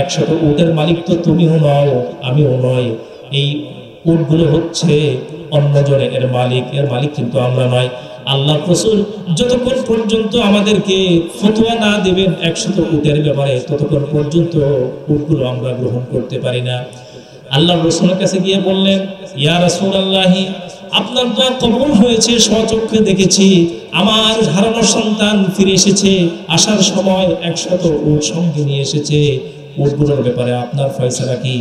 100 উটের মালিক তো তুমিও নও, আমিও নই, এই উটগুলো হচ্ছে অন্যজনের, এর মালিক কিন্তু আমরা নয়। আল্লাহর রাসূল যতক্ষণ পর্যন্ত আমাদেরকে ফতোয়া না দেবেন 100 উটের ব্যাপারে, ততক্ষণ পর্যন্ত উটগুলো আমরা গ্রহণ করতে পারি না। আল্লাহর রাসূলের কাছে গিয়ে বললেন, ইয়া রাসূলুল্লাহ, আপনার দোয়া কবুল হয়েছে, স্বচক্ষে দেখেছি, আমার হারানো সন্তান ফিরে এসেছে, আসার সময় 100 উট সঙ্গে নিয়ে এসেছে, উটগুলোর ব্যাপারে আপনার ফয়সালা কি?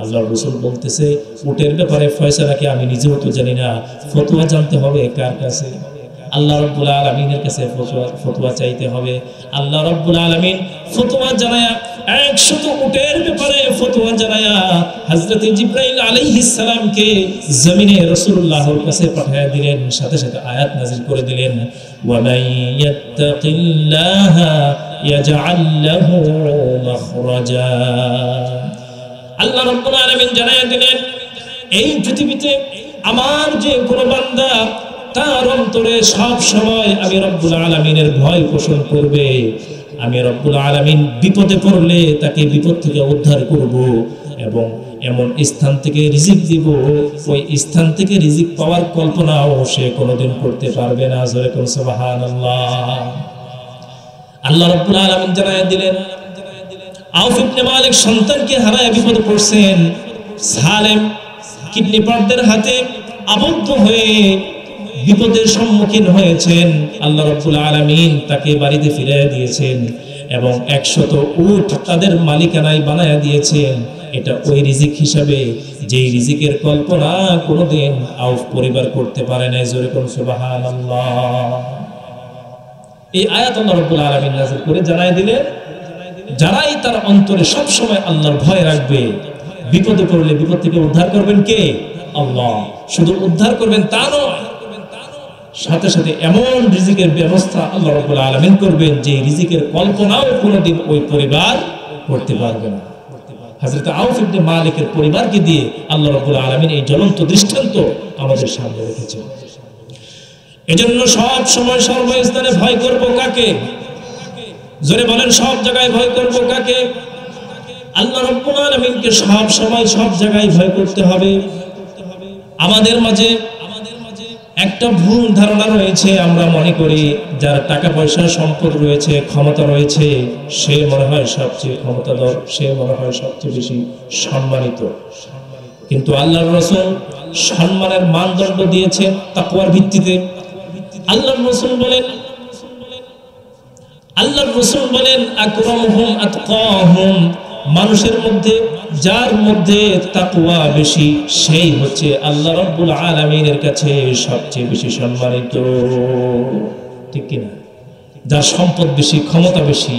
আল্লাহর রাসূল বলতেছে, উটের ব্যাপারে ফয়সালা কি আমি নিজেও তো জানি না, ফতোয়া জানতে হবে কার কাছে? আল্লাহ রাব্বুল আলামিনের কাছে ফতোয়া চাইতে হবে। আল্লাহ রাব্বুল আলামিন ফতোয়া জানায়া 100 উটের ব্যাপারে ফতোয়া জানায়া হযরত জিবরাইল আলাইহিস সালামকে জমিনে রাসূলুল্লাহর কাছে পাঠিয়ে দিলেন। সাথে সাথে আয়াত নাযিল করে দিলেন, ওয়া মান ইয়াত্তাকিল্লাহা ইয়াজআল লাহু মাখরাজা। আল্লাহ রাব্বুল আলামিন জানায়া দিলেন, এই পৃথিবীতে আমার যে কোনো বান্দা তার অন্তরে সব সময় আমি রব্বুল আলামিনের ভয় পোষণ করবে, আমি রব্বুল আলামিন বিপদে পড়লে তাকে বিপদ থেকে উদ্ধার করব এবং এমন স্থান থেকে রিজিক দিব, ওই স্থান থেকে রিজিক পাওয়ার কল্পনাও সে কোনোদিন করতে পারবে না। জোরে কোন সুবহানাল্লাহ। আল্লাহ রাব্বুল আলামিন জানায়া দিলেন, আউফ ইবনে মালিক সন্তানকে হারায় বিপদে পড়ছেন। সালেম কিডন্যাপারদের হাতে আবদ্ধ হয়ে বিপদের সম্মুখীন হয়েছেন। আল্লাহ রাব্বুল আলামিন তাকে বাড়িতে ফিরিয়ে দিয়েছেন এবং 100 উট তাদের মালিকানায় বানায়া দিয়েছেন। এটা ওই রিজিক হিসাবে, যেই রিজিকের কল্পনা কোনোদিন আউফ পরিবার করতে পারে না। জোরে কোন সুবহানাল্লাহ। এই আয়াত আল্লাহ রাব্বুল আলামিন নাযিল করে জানায় দিলেন, যারাই তার অন্তরে সব সময় আল্লাহর ভয় রাখবে, বিপদে পড়লে বিপদ থেকে উদ্ধার করবেন কে? আল্লাহ। শুধু উদ্ধার করবেন তা নয়, সাথে সাথে এমন রিজিকের ব্যবস্থা আল্লাহ রাব্বুল আলামিন করবেন যে রিজিকের কল্পনাও কোনোদিন ওই পরিবার করতে পারবে না। হযরত আউফ ইবনে মালিকের পরিবারকে দিয়ে আল্লাহ রাব্বুল আলামিন এই জ্বলন্ত দৃষ্টান্ত আমাদের সামনে রেখেছেন। এজন্য সব সময় সর্বস্থানে ভয় করব কাকে? জোরে বলেন, সব জায়গায় ভয় করব কাকে? আল্লাহ রাব্বুল আলামিনকে সব সময় সব জায়গায় ভয় করতে হবে। আমাদের মাঝে একটা ভুল ধারণা রয়েছে, আমরা মনে করি যার টাকা পয়সা সম্পদ রয়েছে, ক্ষমতা রয়েছে, সে মনে হয় সবচেয়ে ক্ষমতাধর, সে মনে হয় সবচেয়ে বেশি সম্মানিত। কিন্তু আল্লাহর রাসূল সম্মানের মানদণ্ড দিয়েছেন তাকওয়ার ভিত্তিতে। আল্লাহর রাসূল বলেন, আল্লাহর রাসূল বলেন আকরামুহুম আতকাহুম, মানুষের মধ্যে যার মধ্যে তাকওয়া বেশি সেই হচ্ছে আল্লাহ রাব্বুল আলামিনের কাছে সবচেয়ে বেশি সম্মানিত। ঠিক কি না? যার সম্পদ বেশি, ক্ষমতা বেশি,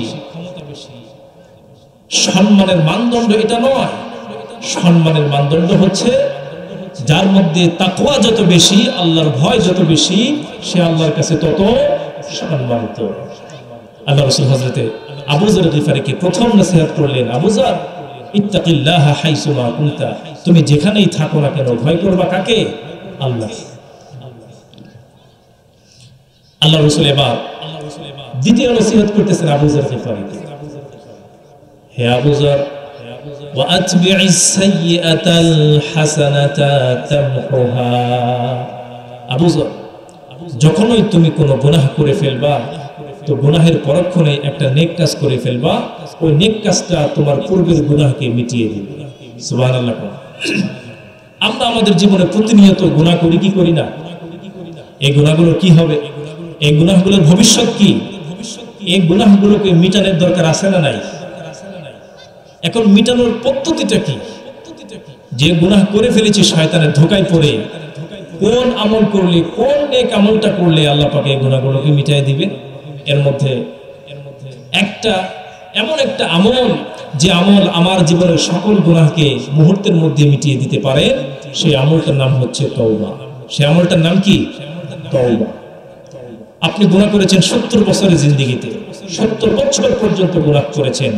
সম্মানের মানদণ্ড এটা নয়। সম্মানের মানদণ্ড হচ্ছে যার মধ্যে তাকওয়া যত বেশি, আল্লাহর ভয় যত বেশি, সে আল্লাহর কাছে তত সম্মানিত। আল্লাহ রাসূল হযরতে আবু যর গিফারীকে প্রথম নসিহত করলেন, আবু যর ইত্তাকিল্লাহা হাইসুমা কুনতা, তুমি যেখানেই থাকো না কেন ভয় করবা কাকে? আল্লাহ। আল্লাহ রাসূল এবার দ্বিতীয় নসিহত করতেছেন আবু যর গিফারীকে, হে আবু যর ওয়াতবি'is সাইয়্যাতাল হাসানাতা তামহুহা, আবু যর যখনই তুমি কোনো গুনাহ করে ফেলবা তো গুনাহের পরক্ষণে একটা নেক কাজ করে ফেলবা, ওই নেক কাজটা তোমার পূর্বের গুনাহকে মিটিয়ে দিবে। সুবহানাল্লাহ। আমরা আমাদের জীবনে প্রতিনিয়ত গুনাহ করি কি করি না? এই গুনাহগুলো কি হবে? এই গুনাহগুলোর ভবিষ্যৎ কি? এই গুনাহগুলোকে মিটানোর দরকার আছে না নাই? এখন মিটানোর পদ্ধতিটা কি? যে গুনাহ করে ফেলেছি শয়তানের ধোঁকায় পড়ে, কোন আমল করলে, কোন নেক আমলটা করলে আল্লাহ পাক এই গুনাহগুলোকে মিটিয়ে দিবেন? এর মধ্যে এমন একটা আমল, যে আমল আমার জীবনের সকল গুনাহকে মুহূর্তের মধ্যে মিটিয়ে দিতে পারে, সেই আমলটার নাম হচ্ছে তওবা। সেই আমলটার নাম কি? তওবা। আপনি গুনাহ করেছেন 70 বছরের জিন্দেগিতে, 70 বছর পর্যন্ত গুনাহ করেছেন,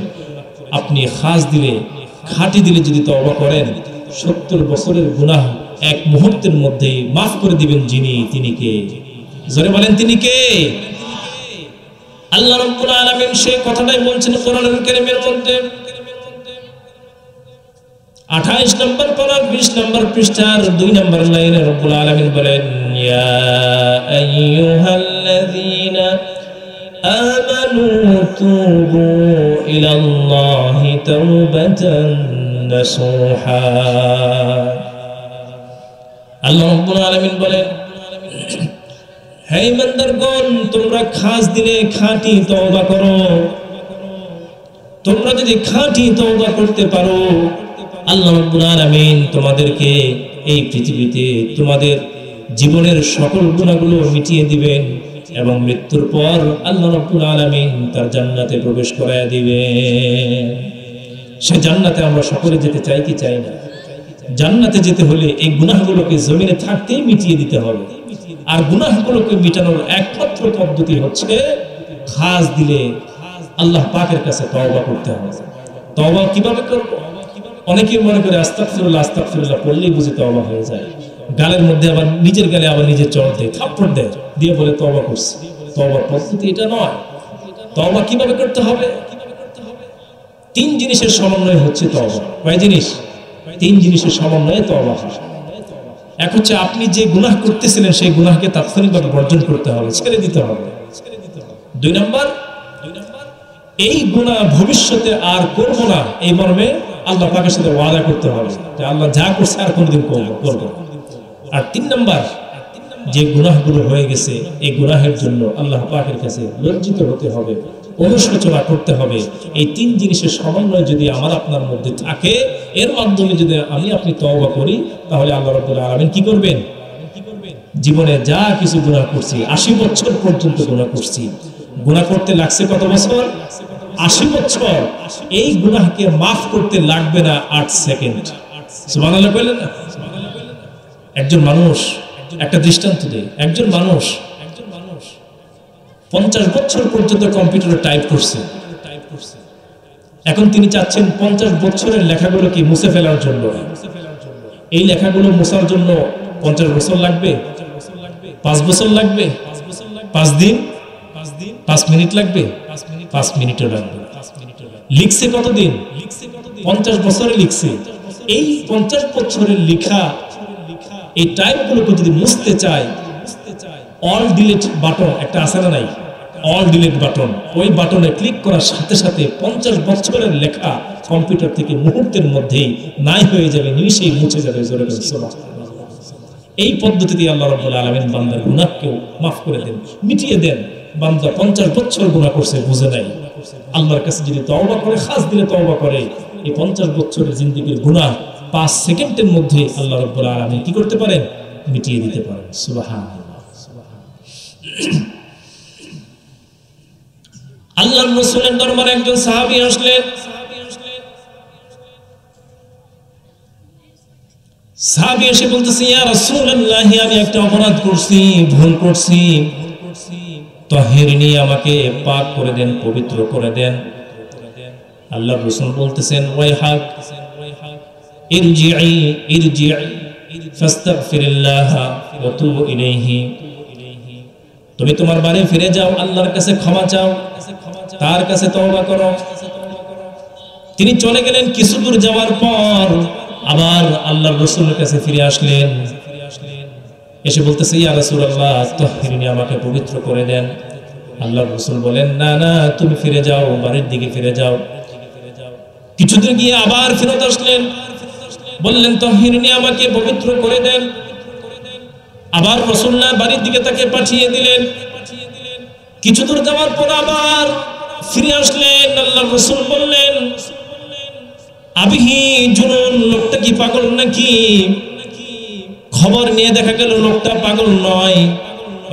আপনি খাঁটি দিলে যদি তওবা করেন, 70 বছরের গুনাহ এক মুহূর্তের মধ্যে মাফ করে দিবেন যিনি, তিনি কে? জোরে বলেন, তিনি কে? আল্লাহ রাব্বুল আলামিন সেই কথাটাই বলছেন কোরআনুল কারীমের মধ্যে 28 নম্বর পারা 20 নম্বর পৃষ্ঠার 2 নম্বর লাইনে রাব্বুল আলামিন বলেন, ইয়া আইয়ুহাল্লাযীনা আমানু তুবু ইলাল্লাহি তাওবাতান নাসুহা। আল্লাহ রাব্বুল আলামিন বলেন, হে ইমানদারগণ, তোমরা খাস দিলে খাঁটি তওবা করো। তোমরা যদি খাঁটি তওবা করতে পারো, আল্লাহ রাব্বুল আলামিন তোমাদেরকে এই পৃথিবীতে তোমাদের জীবনের সকল গুনাহগুলো মিটিয়ে দিবেন এবং মৃত্যুর পর আল্লাহ রাব্বুল আলামিন তার জান্নাতে প্রবেশ করায় দিবেন। সে জান্নাতে আমরা সকলে যেতে চাই কি চাই না? জান্নাতে যেতে হলে এই গুনাহগুলোকে জমিনে থাকতেই মিটিয়ে দিতে হবে। আর গুনাহগুলোকে মিটানোর একমাত্র পদ্ধতি হচ্ছে খাস দিলে আল্লাহ পাকের কাছে তওবা করতে হবে। তওবা কিভাবে করব? অনেকেই মনে করে আস্তাগফিরুল্লাহ আস্তাগফিরুল্লাহ পড়লেই বুঝি তওবা হয়ে যায়। গালের মধ্যে আবার নিজের গালে আবার নিজের চড় দেয়, থাপ্পড় দেয়, দিয়ে বলে তওবা করছি। তওবার পদ্ধতি এটা নয়। তওবা কিভাবে করতে হবে? 3 জিনিসের সমন্বয় হচ্ছে তওবা। কয় জিনিস? 3 জিনিসের সমন্বয়ে তওবা হয়। এক হচ্ছে আপনি যে গুনাহ করতেছিলেন সেই গুনাহকে তাৎক্ষণিকভাবে বর্জন করতে হবে, ছেড়ে দিতে হবে। 2 নম্বর, এই গুনাহ ভবিষ্যতে আর করব না, এই মর্মে আল্লাহ পাকের সাথে ওয়াদা করতে হবে যে আল্লাহ যা করছে আর কোনোদিন করব। আর 3 নম্বর, যে গুনাহগুলো হয়ে গেছে এই গুনাহের জন্য আল্লাহ পাকের কাছে লজ্জিত হতে হবে, অনুশোচনা করতে হবে। এই 3 জিনিসের সমন্বয় যদি আমার আপনার মধ্যে থাকে, এর মাধ্যমে যদি আপনি তওবা করি, তাহলে আল্লাহ রাব্বুল আলামিন কি করবেন? জীবনে যা কিছু গুনাহ করছি, 80 বছর পর্যন্ত গুনাহ করছি, গুনাহ করতে লাগছে কত বছর? 80 বছর। এই গুনাহকে মাফ করতে লাগবে না 8 সেকেন্ড। সুবহানাল্লাহ বললেন না? একজন মানুষ, একটা দৃষ্টান্ত দেই, একজন মানুষ 50 বছর পর্যন্ত কম্পিউটারে টাইপ করছে। এখন তিনি চাচ্ছেন 50 বছরের লেখাগুলোকে মুছে ফেলার জন্য। এই লেখাগুলো মোছার জন্য 50 বছর লাগবে? 5 বছর লাগবে? 5 দিন? 5 মিনিট লাগবে? 5 মিনিটও লাগবে। লিখছে কতদিন? 50 বছরে লিখছে। এই 50 বছরের লেখা, এই টাইপগুলোকে যদি মুছতে চায়, অল ডিলিট বাটন একটা আছে না নাই? অল ডিলিট বাটন, ওই বাটনে ক্লিক করার সাথে সাথে 50 বছরের লেখা কম্পিউটার থেকে মুহূর্তের মধ্যেই নাই হয়ে যাবে, নিমিষেই মুছে যাবে। জোরে বলেন সুবহানাল্লাহ। এই পদ্ধতিতে আল্লাহ রাব্বুল আলামিন বান্দার গুনাহকেও মাফ করে দেন, মিটিয়ে দেন। বান্দা 50 বছর গুনাহ করছে বুঝে নাই, আল্লাহর কাছে যদি তওবা করে, খাস দিলে তওবা করে, এই 50 বছরের জিন্দেগীর গুনাহ 5 সেকেন্ডের মধ্যে আল্লাহ রাব্বুল আলামিন কি করতে পারেন? মিটিয়ে দিতে পারেন। সুবহানাল্লাহ। আল্লাহর রাসূলের দরবারে একজন সাহাবী আসলেন। সাহাবী এসে বলতেছে, ইয়া রাসূলুল্লাহ, আমি একটা অপরাধ করছি, ভুল করছি, তাহিরনি, আমাকে পাক করে দেন, পবিত্র করে দেন। আল্লাহর রাসূল বলতেছেন, ওয়াইহাক ইরজিই ফাস্তাগফিরিল্লাহ ওয়া তুব ইলাইহি, তুমি তোমার বাড়ি ফিরে যাও, আল্লাহর কাছে ক্ষমা চাও, তার কাছে তওবা করো। তিনি চলে গেলেন। কিছু দূর যাওয়ার পর আবার আল্লাহর রাসূলের কাছে ফিরে আসলেন। এসে বলতেছে, ইয়া রাসূলুল্লাহ, তাহিরনি, আমাকে পবিত্র করে দেন। আল্লাহর রাসূল বলেন, না না, তুমি ফিরে যাও, বাড়ির দিকে ফিরে যাও। কিছুদিন গিয়ে আবার ফেরত আসলেন, বললেন, তাহিরনি, আমাকে পবিত্র করে দেন। আবার রাসূলুল্লাহ বাড়ির দিকে তাকে পাঠিয়ে দিলেন। কিছু দূর যাওয়ার পর আবার ফিরে আসলেন। আল্লাহর রাসূল বললেন, আবিহি জুনুন, লোকটা কি পাগল নাকি? খবর নিয়ে দেখা গেল লোকটা পাগল নয়।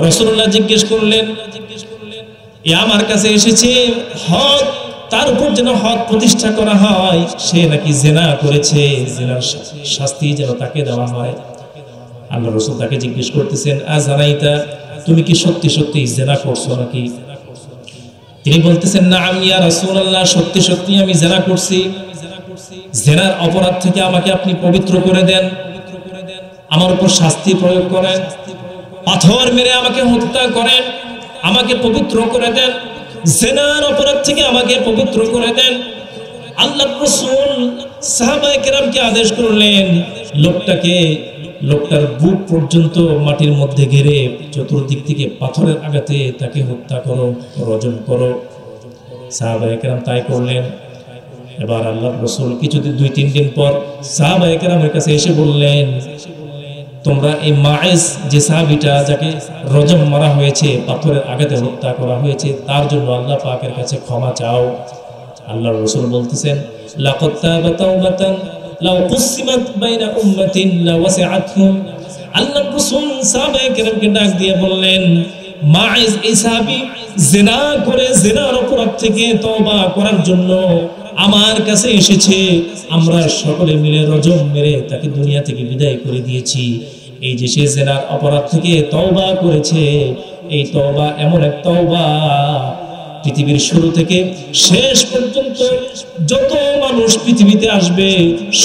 রাসূলুল্লাহ জিজ্ঞেস করলেন, এ আমার কাছে এসেছে, হক তার উপর যেন হক প্রতিষ্ঠা করা হয়, সে নাকি জিনা করেছে, জিনার শাস্তি যেন তাকে দেওয়া হয়। আল্লাহ রাসূল তাকে জিজ্ঞেস করতেছেন, আযানাইতা, তুমি কি সত্যি সত্যি জিনা করছো নাকি? তিনি বলতেছেন, না ইয়া রাসূলুল্লাহ, সত্যি সত্যি আমি জিনা করছি। জিনার অপরাধ থেকে আমাকে আপনি পবিত্র করে দেন, আমার উপর শাস্তি প্রয়োগ করেন, পাথর মেরে আমাকে হত্যা করেন, আমাকে পবিত্র করে দেন, জিনার অপরাধ থেকে আমাকে পবিত্র করে দেন। আল্লাহর রাসূল সাহাবায়ে কেরামকে আদেশ করলেন, লোকটার বুক পর্যন্ত মাটির মধ্যে ঘিরে চতুর্দিক থেকে পাথরের আঘাতে তাকে হত্যা করো, রজম করো। সাহাবায়ে কেরাম তাই করলেন। এবার আল্লাহর রাসূল কিছুদিন 2-3 দিন পর সাহাবায়ে কেরামের কাছে এসে বললেন, তোমরা এই মাইজ যে সাহাবীটা যাকে রজম মারা হয়েছে, পাথরের আঘাতে হত্যা করা হয়েছে, তার জন্য আল্লাহ পাকের কাছে ক্ষমা চাও। আল্লাহর রাসূল বলতেছেন, লাকাদ তাবা তাওবাতান লাউ কুসিমাত বাইনা উম্মাতিন লাওয়াসিআতহুম। আল্লাহর রাসূল সাহাবায়ে কেরামকে ডাক দিয়ে বললেন, মাইজ এই সাহাবী জিনা করে জিনার অপরাধ থেকে তওবা করার জন্য আমার কাছে এসেছে, আমরা সকলে মিলে রজম মেরে তাকে দুনিয়া থেকে বিদায় করে দিয়েছি। এই যে সে জিনার অপরাধ থেকে তওবা করেছে, এই তওবা এমন এক তওবা, পৃথিবীর শুরু থেকে শেষ পর্যন্ত যত মানুষ পৃথিবীতে আসবে,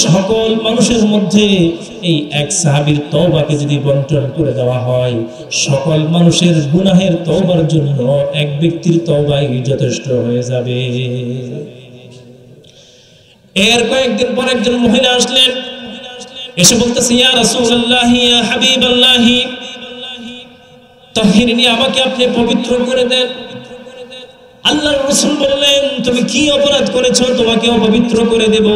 সকল মানুষের মধ্যে এই এক সাহাবীর তওবাকে যদি বন্টন করে দেওয়া হয়, সকল মানুষের গুনাহের তওবার জন্য এক ব্যক্তির তওবাই যথেষ্ট হয়ে যাবে। এর কয়েকদিন পর একজন মহিলা আসলেন, এসে বলতেছে, ইয়া রাসূলুল্লাহ, ইয়া হাবিবাল্লাহ, তাহিরনি, আমাকে আপনি পবিত্র করে দেন। আল্লাহর রাসূল বললেন, তুমি কি অপরাধ করেছো, তোমাকেও পবিত্র করে দেব।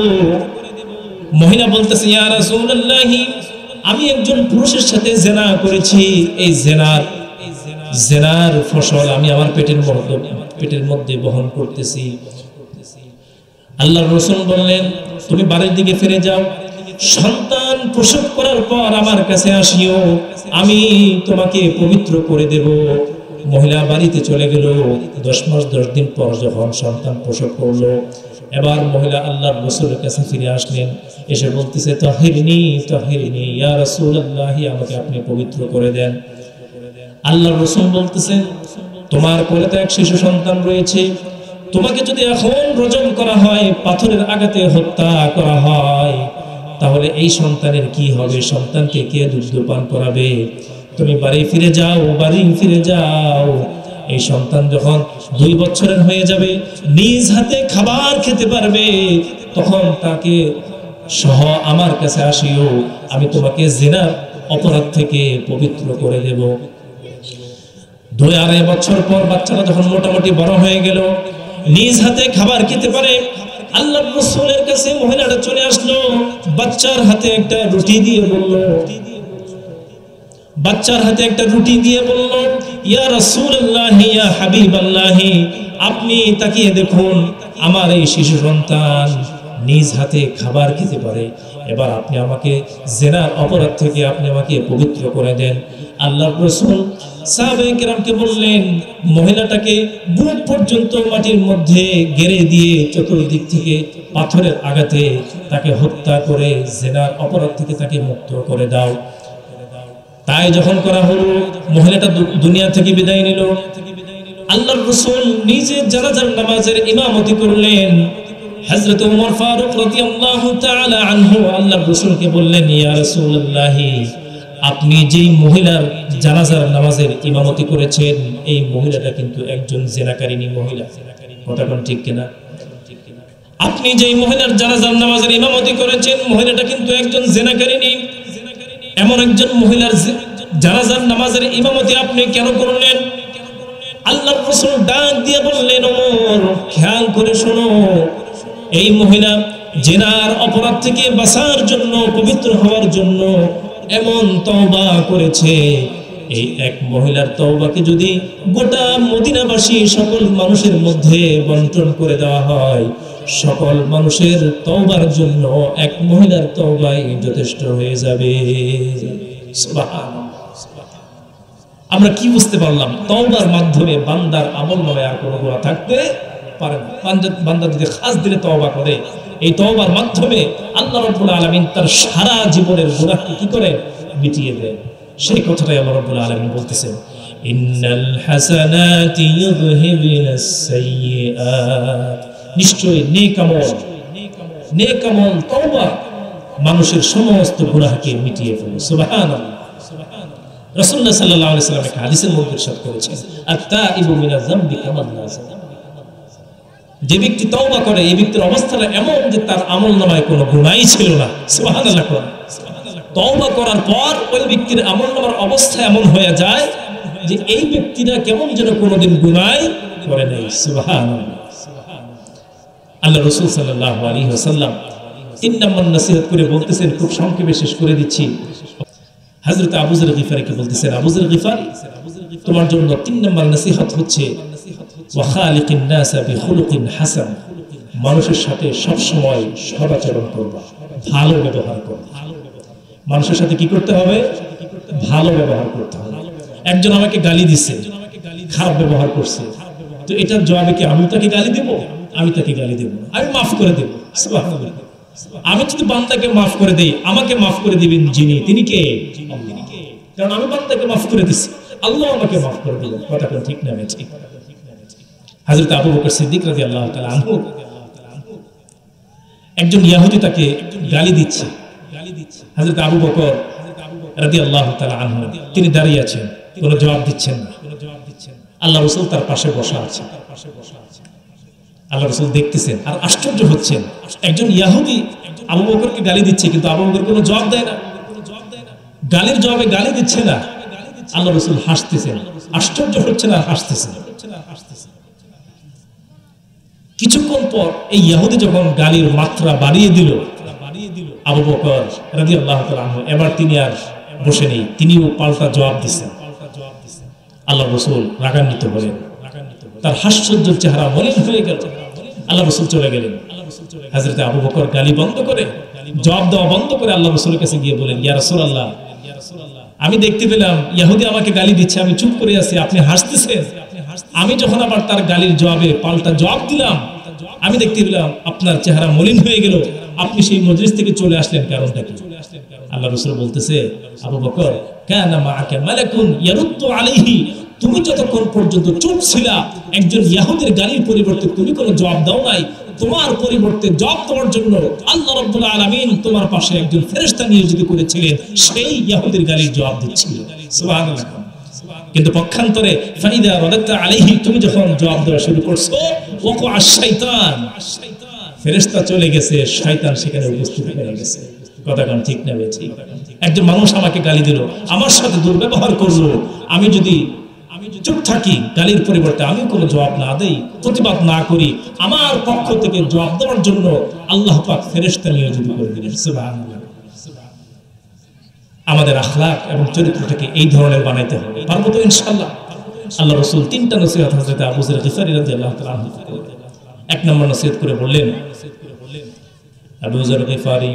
মহিলা বলতেছে, ইয়া রাসূলুল্লাহ, আমি একজন পুরুষের সাথে জিনা করেছি, এই জিনার ফসল আমি আমার পেটের মধ্যে বহন করতেছি। আল্লাহর রাসূল বললেন, তুমি বাড়ির দিকে ফিরে যাও, সন্তান প্রসব করার পর আমার কাছে আসিও, আমি তোমাকে পবিত্র করে দেব। মহিলা বাড়িতে চলে গেল। 10 মাস 10 দিন পর যখন সন্তান প্রসব করলো, এবার মহিলা আল্লাহর রাসূলের কাছে ফিরে আসলেন। এসে বলতেছে, তাহিরনি তাহিরনি ইয়া রাসূলুল্লাহ, আমাকে আপনি পবিত্র করে দেন। আল্লাহর রাসূল বলতেছেন, তোমার কোলে তো এক শিশু সন্তান রয়েছে, তোমাকে যদি এখন রজম করা হয়, পাথরের আঘাতে হত্যা করা হয়, তাহলে এই সন্তানের কি হবে? সন্তানকে কে দুধ পান করাবে? তুমি বাড়ি ফিরে যাও, বাড়ি ফিরে যাও। এই সন্তান যখন 2 বছরের হয়ে যাবে, নিজ হাতে খাবার খেতে পারবে, তখন তাকে সহ আমার কাছে আসিও, আমি তোমাকে জিনার অপরাধ থেকে পবিত্র করে দেব। 2-2.5 বছর পর বাচ্চাটা যখন মোটামুটি বড় হয়ে গেল, নিজ হাতে খাবার খেতে পারে, আল্লাহর রাসূলের কাছে মহিলাটা চলে আসলো, বাচ্চার হাতে একটা রুটি দিয়ে বলল, বাচ্চার হাতে একটা রুটি দিয়ে বলল, ইয়া রাসূলুল্লাহ, ইয়া হাবিবাল্লাহ, আপনি তাকিয়ে দেখুন, আমার এই শিশু সন্তান নিজ হাতে খাবার খেতে পারে। এবার আপনি আমাকে জিনার অপরাধ থেকে আপনি আমাকে পবিত্র করে দেন। আল্লাহর রাসূল সাহাবায়ে কেরামকে বললেন, মহিলাটাকে বুক পর্যন্ত মাটির মধ্যে গেড়ে দিয়ে চতুর্দিক থেকে পাথরের আঘাতে তাকে হত্যা করে জিনার অপরাধ থেকে তাকে মুক্ত করে দাও। তাই যখন করা হলো, মহিলাটা দুনিয়া থেকে বিদায় নিল। আল্লাহর রাসূল নিজে জানাজার নামাজের ইমামতি করলেন। হযরত ওমর ফারুক রাদিয়াল্লাহু তাআলা আনহু আল্লাহর রাসূলকে বললেন, ইয়া রাসূলুল্লাহ, আপনি যেই মহিলার জানাজার নামাজের ইমামতি করেছেন, এই মহিলাটা কিন্তু একজন জিনাকারিনী মহিলা। কথা কোন ঠিক কিনা? আপনি যেই মহিলার জানাজার নামাজের ইমামতি করেছেন, মহিলাটা কিন্তু একজন জিনাকারিনী। এমন একজন মহিলার জানাজার নামাজের ইমামতি আপনি কেন করলেন? আল্লাহর রাসূল ডাক দিয়ে বললেন, ওমর, খেয়াল করে শোনো, এই মহিলা জিনার অপরাধ থেকে বাঁচার জন্য, পবিত্র হওয়ার জন্য এমন তওবা করেছে। এই এক মহিলার তওবাকে যদি গোটা মদিনাবাসী সকল মানুষের মধ্যে বন্টন করে দেওয়া হয়, সকল মানুষের তওবার জন্য এক মহিলার তওবাই যথেষ্ট হয়ে যাবে। সুবহানাল্লাহ। আমরা কি বুঝতে পারলাম? তওবার মাধ্যমে বান্দার আমলনামায় আর কোনো গুনাহ থাকতে পারে না। বান্দা যদি খাস দিলে তওবা করে, এই তওবার মাধ্যমে আল্লাহ রাব্বুল আলামিন তার সারা জীবনের গুনাহকে কি করে মিটিয়ে দেন। সেই কথাটাই আল্লাহ রাব্বুল আলামিন বলতেছেন, ইন্নাল হাসানাতি ইউযহিবুনাস সাইয়্যাত। নিশ্চয়ই নেক আমল তওবা মানুষের সমস্ত গুনাহকে মিটিয়ে ফেলে। সুবহানাল্লাহ। রাসূলুল্লাহ সাল্লাল্লাহু আলাইহি ওয়াসাল্লাম একটা হাদিসের মধ্যে ইরশাদ করেছেন, আত-তাইবু মিনাজ যামবি কামান লা যামব। যে ব্যক্তি তওবা করে, এই ব্যক্তির অবস্থাটা এমন যে তার আমলনামায় কোনো গুনাহই ছিল না। সুবহানাল্লাহ। তওবা করার পর ওই ব্যক্তির আমলনামার অবস্থা এমন হয়ে যায় যে এই ব্যক্তিটা কেমন যেন কোনোদিন গুনাহ করে নাই। সুবহানাল্লাহ। আল্লাহ রাসূল সাল্লাল্লাহু আলাইহি ওয়াসাল্লাম 3 নম্বর নসিহত করে বলতেছেন, খুব সংক্ষেপে শেষ করে দিচ্ছি। হযরত আবু যর গিফারীকে বলতেছেন, আবু যর গিফারী, তোমার জন্য 3 নম্বর নসিহত হচ্ছে, ওয়া খালিকিন নাস বিখুলুকিন হাসান। মানুষের সাথে সব সময় সদাচরণ করবা, ভালো ব্যবহার করবা। মানুষের সাথে কি করতে হবে? ভালো ব্যবহার করতে হবে। একজন আমাকে গালি দিচ্ছে, খারাপ ব্যবহার করছে, তো এটার জবাবে কি আমি তাকে গালি দেব? আমি তাকে গালি দেব না, আমি মাফ করে দেব। সুবহানাল্লাহ। আমি যদি বান্দাকে মাফ করে দেই, আমাকে মাফ করে দিবেন যিনি, তিনি কে? কারণ আমি বান্দাকে মাফ করে দিছি, আল্লাহ আমাকে মাফ করে দিলেন। কথা কোন ঠিক না? ঠিক। হযরত আবু বকর সিদ্দিক রাদিয়াল্লাহু তাআলা আনহু, একজন ইহুদি তাকে গালি দিচ্ছে। হযরত আবু বকর রাদিয়াল্লাহু তাআলা আনহু তিনি দাঁড়িয়ে আছেন, কোনো জবাব দিচ্ছেন না। আল্লাহ রাসূল তার পাশে বসা আছেন। আল্লাহ রাসূল দেখতেছেন আর আশ্চর্য হচ্ছেন, একজন ইহুদি আবু বকরকে গালি দিচ্ছে, কিন্তু আবু বকর কোনো জবাব দেয় না, গালির জবাবে গালি দিচ্ছে না। আল্লাহ রাসূল হাসতেছেন, আশ্চর্য হচ্ছেন আর হাসতেছেন। কিছুক্ষণ পর এই ইহুদি যখন গালির মাত্রা বাড়িয়ে দিল, আবু বকর রাদিয়াল্লাহু তাআলা আনহু এবার তিনি আর বসে নেই, তিনিও পাল্টা জবাব দিচ্ছেন। আল্লাহ রাসূল রাগান্বিত হলেন, তার হাস্যোজ্জ্বল চেহারা মলিন হয়ে গেল। আল্লাহ রাসূল চলে গেলেন। হযরত আবু বকর গালি বন্ধ করে, জবাব দেওয়া বন্ধ করে আল্লাহ রাসূলের কাছে গিয়ে বলেন, ইয়া রাসূলুল্লাহ, আমি দেখতে পেলাম ইহুদি আমাকে গালি দিচ্ছে, আমি চুপ করে আছি, আপনি হাসতেছেন। আমি যখন আবার তার গালির জবাবে পাল্টা জবাব দিলাম, আমি দেখতে পেলাম আপনার চেহারা মলিন হয়ে গেল, আপনি সেই মজলিস থেকে চলে আসলেন, কারণটা কি? আল্লাহ রাসূল বলতেছে, আবু বকর, কানা মাআকা মালাকুন ইয়ারুদ্দু আলাইহি। তুমি যতক্ষণ পর্যন্ত চুপ ছিলা, একজন ইহুদির গালির পরিবর্তে তুমি কোনো জবাব দাও নাই, তোমার পরিবর্তে জবাব দেওয়ার জন্য আল্লাহ রাব্বুল আলামিন তোমার পাশে একজন ফেরেশতা নিয়োজিত করেছিলেন, সেই ইহুদির গালির জবাব দিচ্ছিল। সুবহানাল্লাহ। কিন্তু পক্ষান্তরে ফাইদা রাদাতা আলাইহি, তুমি যখন জবাব দেওয়া শুরু করছো, ওয়াকা আশ-শাইতান, ফেরেশতা চলে গেছে, শয়তান সেখানে উপস্থিত হয়ে গেছে। কথা কোন ঠিক না? ঠিক। একজন মানুষ আমাকে গালি দিল, আমার সাথে দুর্ব্যবহার করলো, আমি যদি চুপ থাকি, গালির পরিবর্তে আমি কোনো জবাব না দেই, প্রতিবাদ না করি, আমার পক্ষ থেকে জবাব দেওয়ার জন্য আল্লাহ পাক ফেরেশতা নিয়োজিত করে দিলেন। সুবহানাল্লাহ। আমাদের আখলাক এবং চরিত্রটাকে এই ধরনের বানাইতে হবে। পারবো তো ইনশাআল্লাহ? আল্লাহ রাসূল তিনটা নসিহত হযরত আবু যর গিফারী রাদিয়াল্লাহু তাআলা আনহু করলেন। এক নম্বর নসিহত করে বললেন, আবু যর গিফারী,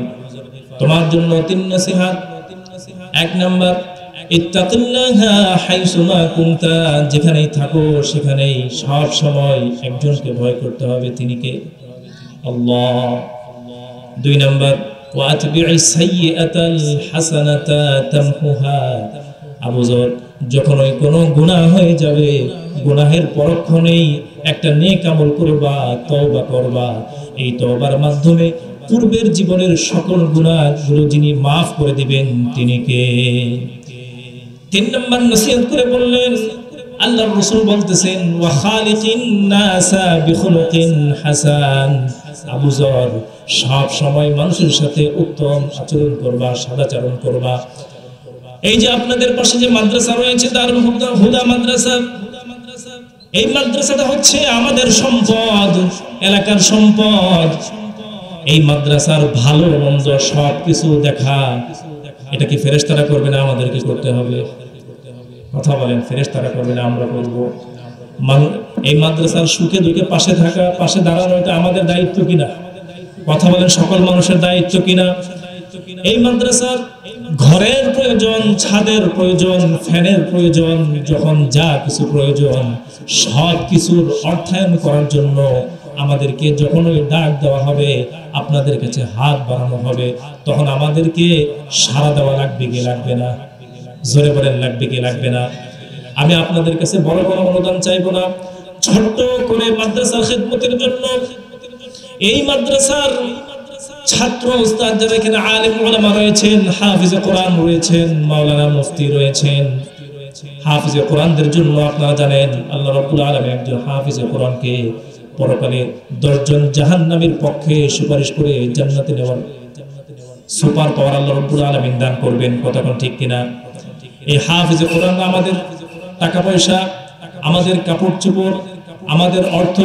তোমার জন্য তিন নসিহত। এক নম্বর, ইত্তাকিল্লাহা হাইসুমা কুনতা, যেখানেই থাকো সেখানেই সব সময় একজনকে ভয় করতে হবে, তিনি কে? আল্লাহ। দুই নম্বর, ওয়াতবি'is সাইয়্যাতাল হাসানাতা তামহুহা। আবু যর, যখন ওই কোনো গুনাহ হয়ে যাবে, গুনাহের পরক্ষণেই একটা নেক আমল করবা, তওবা করবা। এই তওবার মাধ্যমে পূর্বের জীবনের সকল গুনাহগুলো যিনি মাফ করে দিবেন তিনি কে? তিন নম্বর নসিহত করে বললেন, আল্লাহর রাসূল বলতেছেন, ওয়া খালিকিন নাসা বিখুলুকিন হাসান। আবু যর, সব সময় মানুষের সাথে উত্তম আচরণ করবা, সদাচরণ করবা। এই যে আপনাদের পাশে যে মাদ্রাসা রয়েছে, দারুল হুদা মাদ্রাসা, এই মাদ্রাসাটা হচ্ছে আমাদের সম্পদ, এলাকার সম্পদ। এই মাদ্রাসার ভালো মন্দ সবকিছু দেখা, এটা কি ফেরেশতারা করবে না আমাদেরকে করতে হবে? কথা বলেন, ফেরেশতারা করবে না আমরা করব? এই মাদ্রাসার সুখে দুঃখে পাশে থাকা, পাশে দাঁড়ানো, এটা আমাদের দায়িত্ব কিনা? কথা বলেন, সকল মানুষের দায়িত্ব কিনা? এই মাদ্রাসার ঘরের প্রয়োজন, ছাদের প্রয়োজন, ফ্যানের প্রয়োজন, যখন যা কিছু প্রয়োজন সব কিছুর অর্থায়ন করার জন্য আমাদেরকে যখন ওই ডাক দেওয়া হবে, আপনাদের কাছে হাত বাড়ানো হবে, তখন আমাদেরকে সাড়া দেওয়া লাগবে কি লাগবে না? জোরে বলেন, লাগবে কি লাগবে না? আমি আপনাদের কাছে বড় বড় অনুদান চাইবো না, ছোট্ট করে মাদ্রাসার খিদমতের জন্য এই মাদ্রাসার ছাত্র উস্তাদ যারা এখানে আলেম উলামা রয়েছেন, হাফিজে কোরআন রয়েছেন, মাওলানা মুফতি রয়েছেন, হাফিজে কোরআনদের জন্য আপনারা জানেন আল্লাহ রাব্বুল আলামিন একজন হাফিজে কোরআনকে পরকালে 10 জন জাহান্নামীর পক্ষে সুপারিশ করে জান্নাতে নেওয়ার সুপার পাওয়ার আল্লাহ রাব্বুল আলামিন দান করবেন। কথা কোন ঠিক কিনা? এই হাফিজে কোরআন আমাদের টাকা পয়সা, আমাদের কাপড় চোপড়, আমাদের অর্থ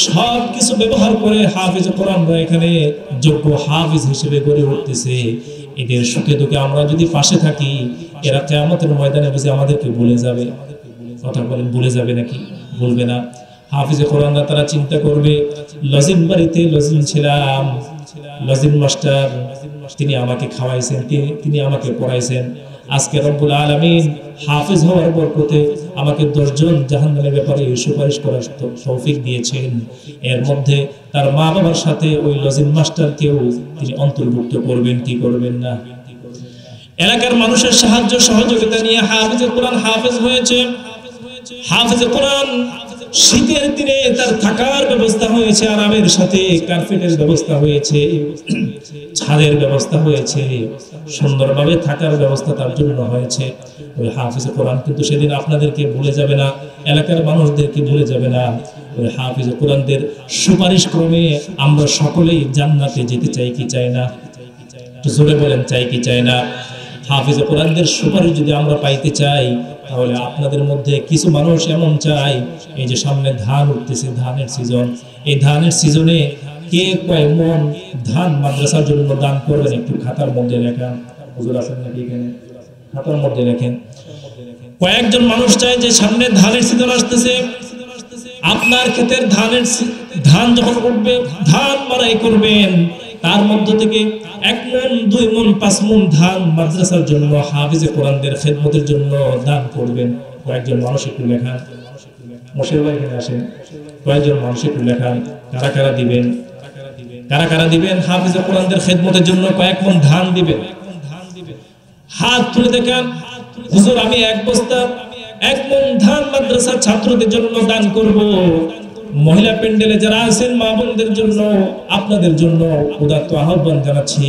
সব কিছু ব্যবহার করে হাফিজে কোরআনরা এখানে যোগ্য হাফিজ হিসেবে গড়ে উঠতেছে। এদের সুখে দুঃখে আমরা যদি পাশে থাকি, এরা কিয়ামতের ময়দানে বুঝে আমাদেরকে ভুলে যাবে। কথা বলেন, ভুলে যাবে নাকি? ভুলবে না। হাফিজে কোরআনরা তারা চিন্তা করবে, লজিম বাড়িতে লজিম ছিলাম, লজিম মাস্টার তিনি আমাকে খাওয়াইছেন, তিনি আমাকে পড়াইছেন, আজকে রব্বুল আলামিন হাফিজ হওয়ার বরকতে আমাকে 10 জন জাহান্নামের ব্যাপারে সুপারিশ করার তৌফিক দিয়েছেন। এর মধ্যে তার মা বাবার সাথে ওই লজিম মাস্টারকেও তিনি অন্তর্ভুক্ত করবেন কি করবেন না? এলাকার মানুষের সাহায্য সহযোগিতা নিয়ে হাফিজে কোরআন হাফিজ হয়েছে। হাফিজে কোরআন শীতের দিনে তার থাকার ব্যবস্থা হয়েছে, আরামের সাথে কার্পেটের ব্যবস্থা হয়েছে, ছাদের ব্যবস্থা হয়েছে, সুন্দরভাবে থাকার ব্যবস্থা তার জন্য হয়েছে। ওই হাফিজে কোরআন কিন্তু সেদিন আপনাদেরকে ভুলে যাবে না, এলাকার মানুষদেরকে ভুলে যাবে না। ওই হাফিজে কোরআনদের সুপারিশ ক্রমে আমরা সকলেই জান্নাতে যেতে চাই কি চাই না? জোরে বলেন, চাই কি চাই না? হাফিজে কোরআনদের সুপারিশ যদি আমরা পাইতে চাই, তাহলে আপনাদের মধ্যে কিছু মানুষ এমন চাই, এই যে সামনে ধান উঠতেছে, ধানের সিজন, এই ধানের সিজনে কে কয় মন ধান মাদ্রাসার জন্য দান করবেন একটু খাতার মধ্যে লেখেন। হুজুর আছেন নাকি এখানে? খাতার মধ্যে লেখেন। কয়েকজন মানুষ চায় যে সামনে ধানের সিজন আসতেছে, আপনার ক্ষেতের ধান যখন উঠবে ধান মারাই করবেন, তার মধ্য থেকে 1 মণ 2 মণ 5 মণ ধান মাদ্রাসার জন্য, হাফিজে কোরআনদের খেদমতের জন্য দান করবেন। কয়েকজন মানুষ একটু লেখান। মশির ভাই এখানে আসেন। কয়েকজন মানুষ একটু লেখান, কারা কারা দিবেন, কারা কারা দিবেন হাফিজে কোরআনদের খেদমতের জন্য কয়েক মণ ধান দিবেন? হাত তুলে দেখান। হুজুর আমি 1 বস্তা 1 মণ ধান মাদ্রাসার ছাত্রদের জন্য দান করব। মহিলা প্যান্ডেলে যারা আছেন মা বোনদের জন্য, আপনাদের জন্য উদাত্ত আহ্বান জানাচ্ছি।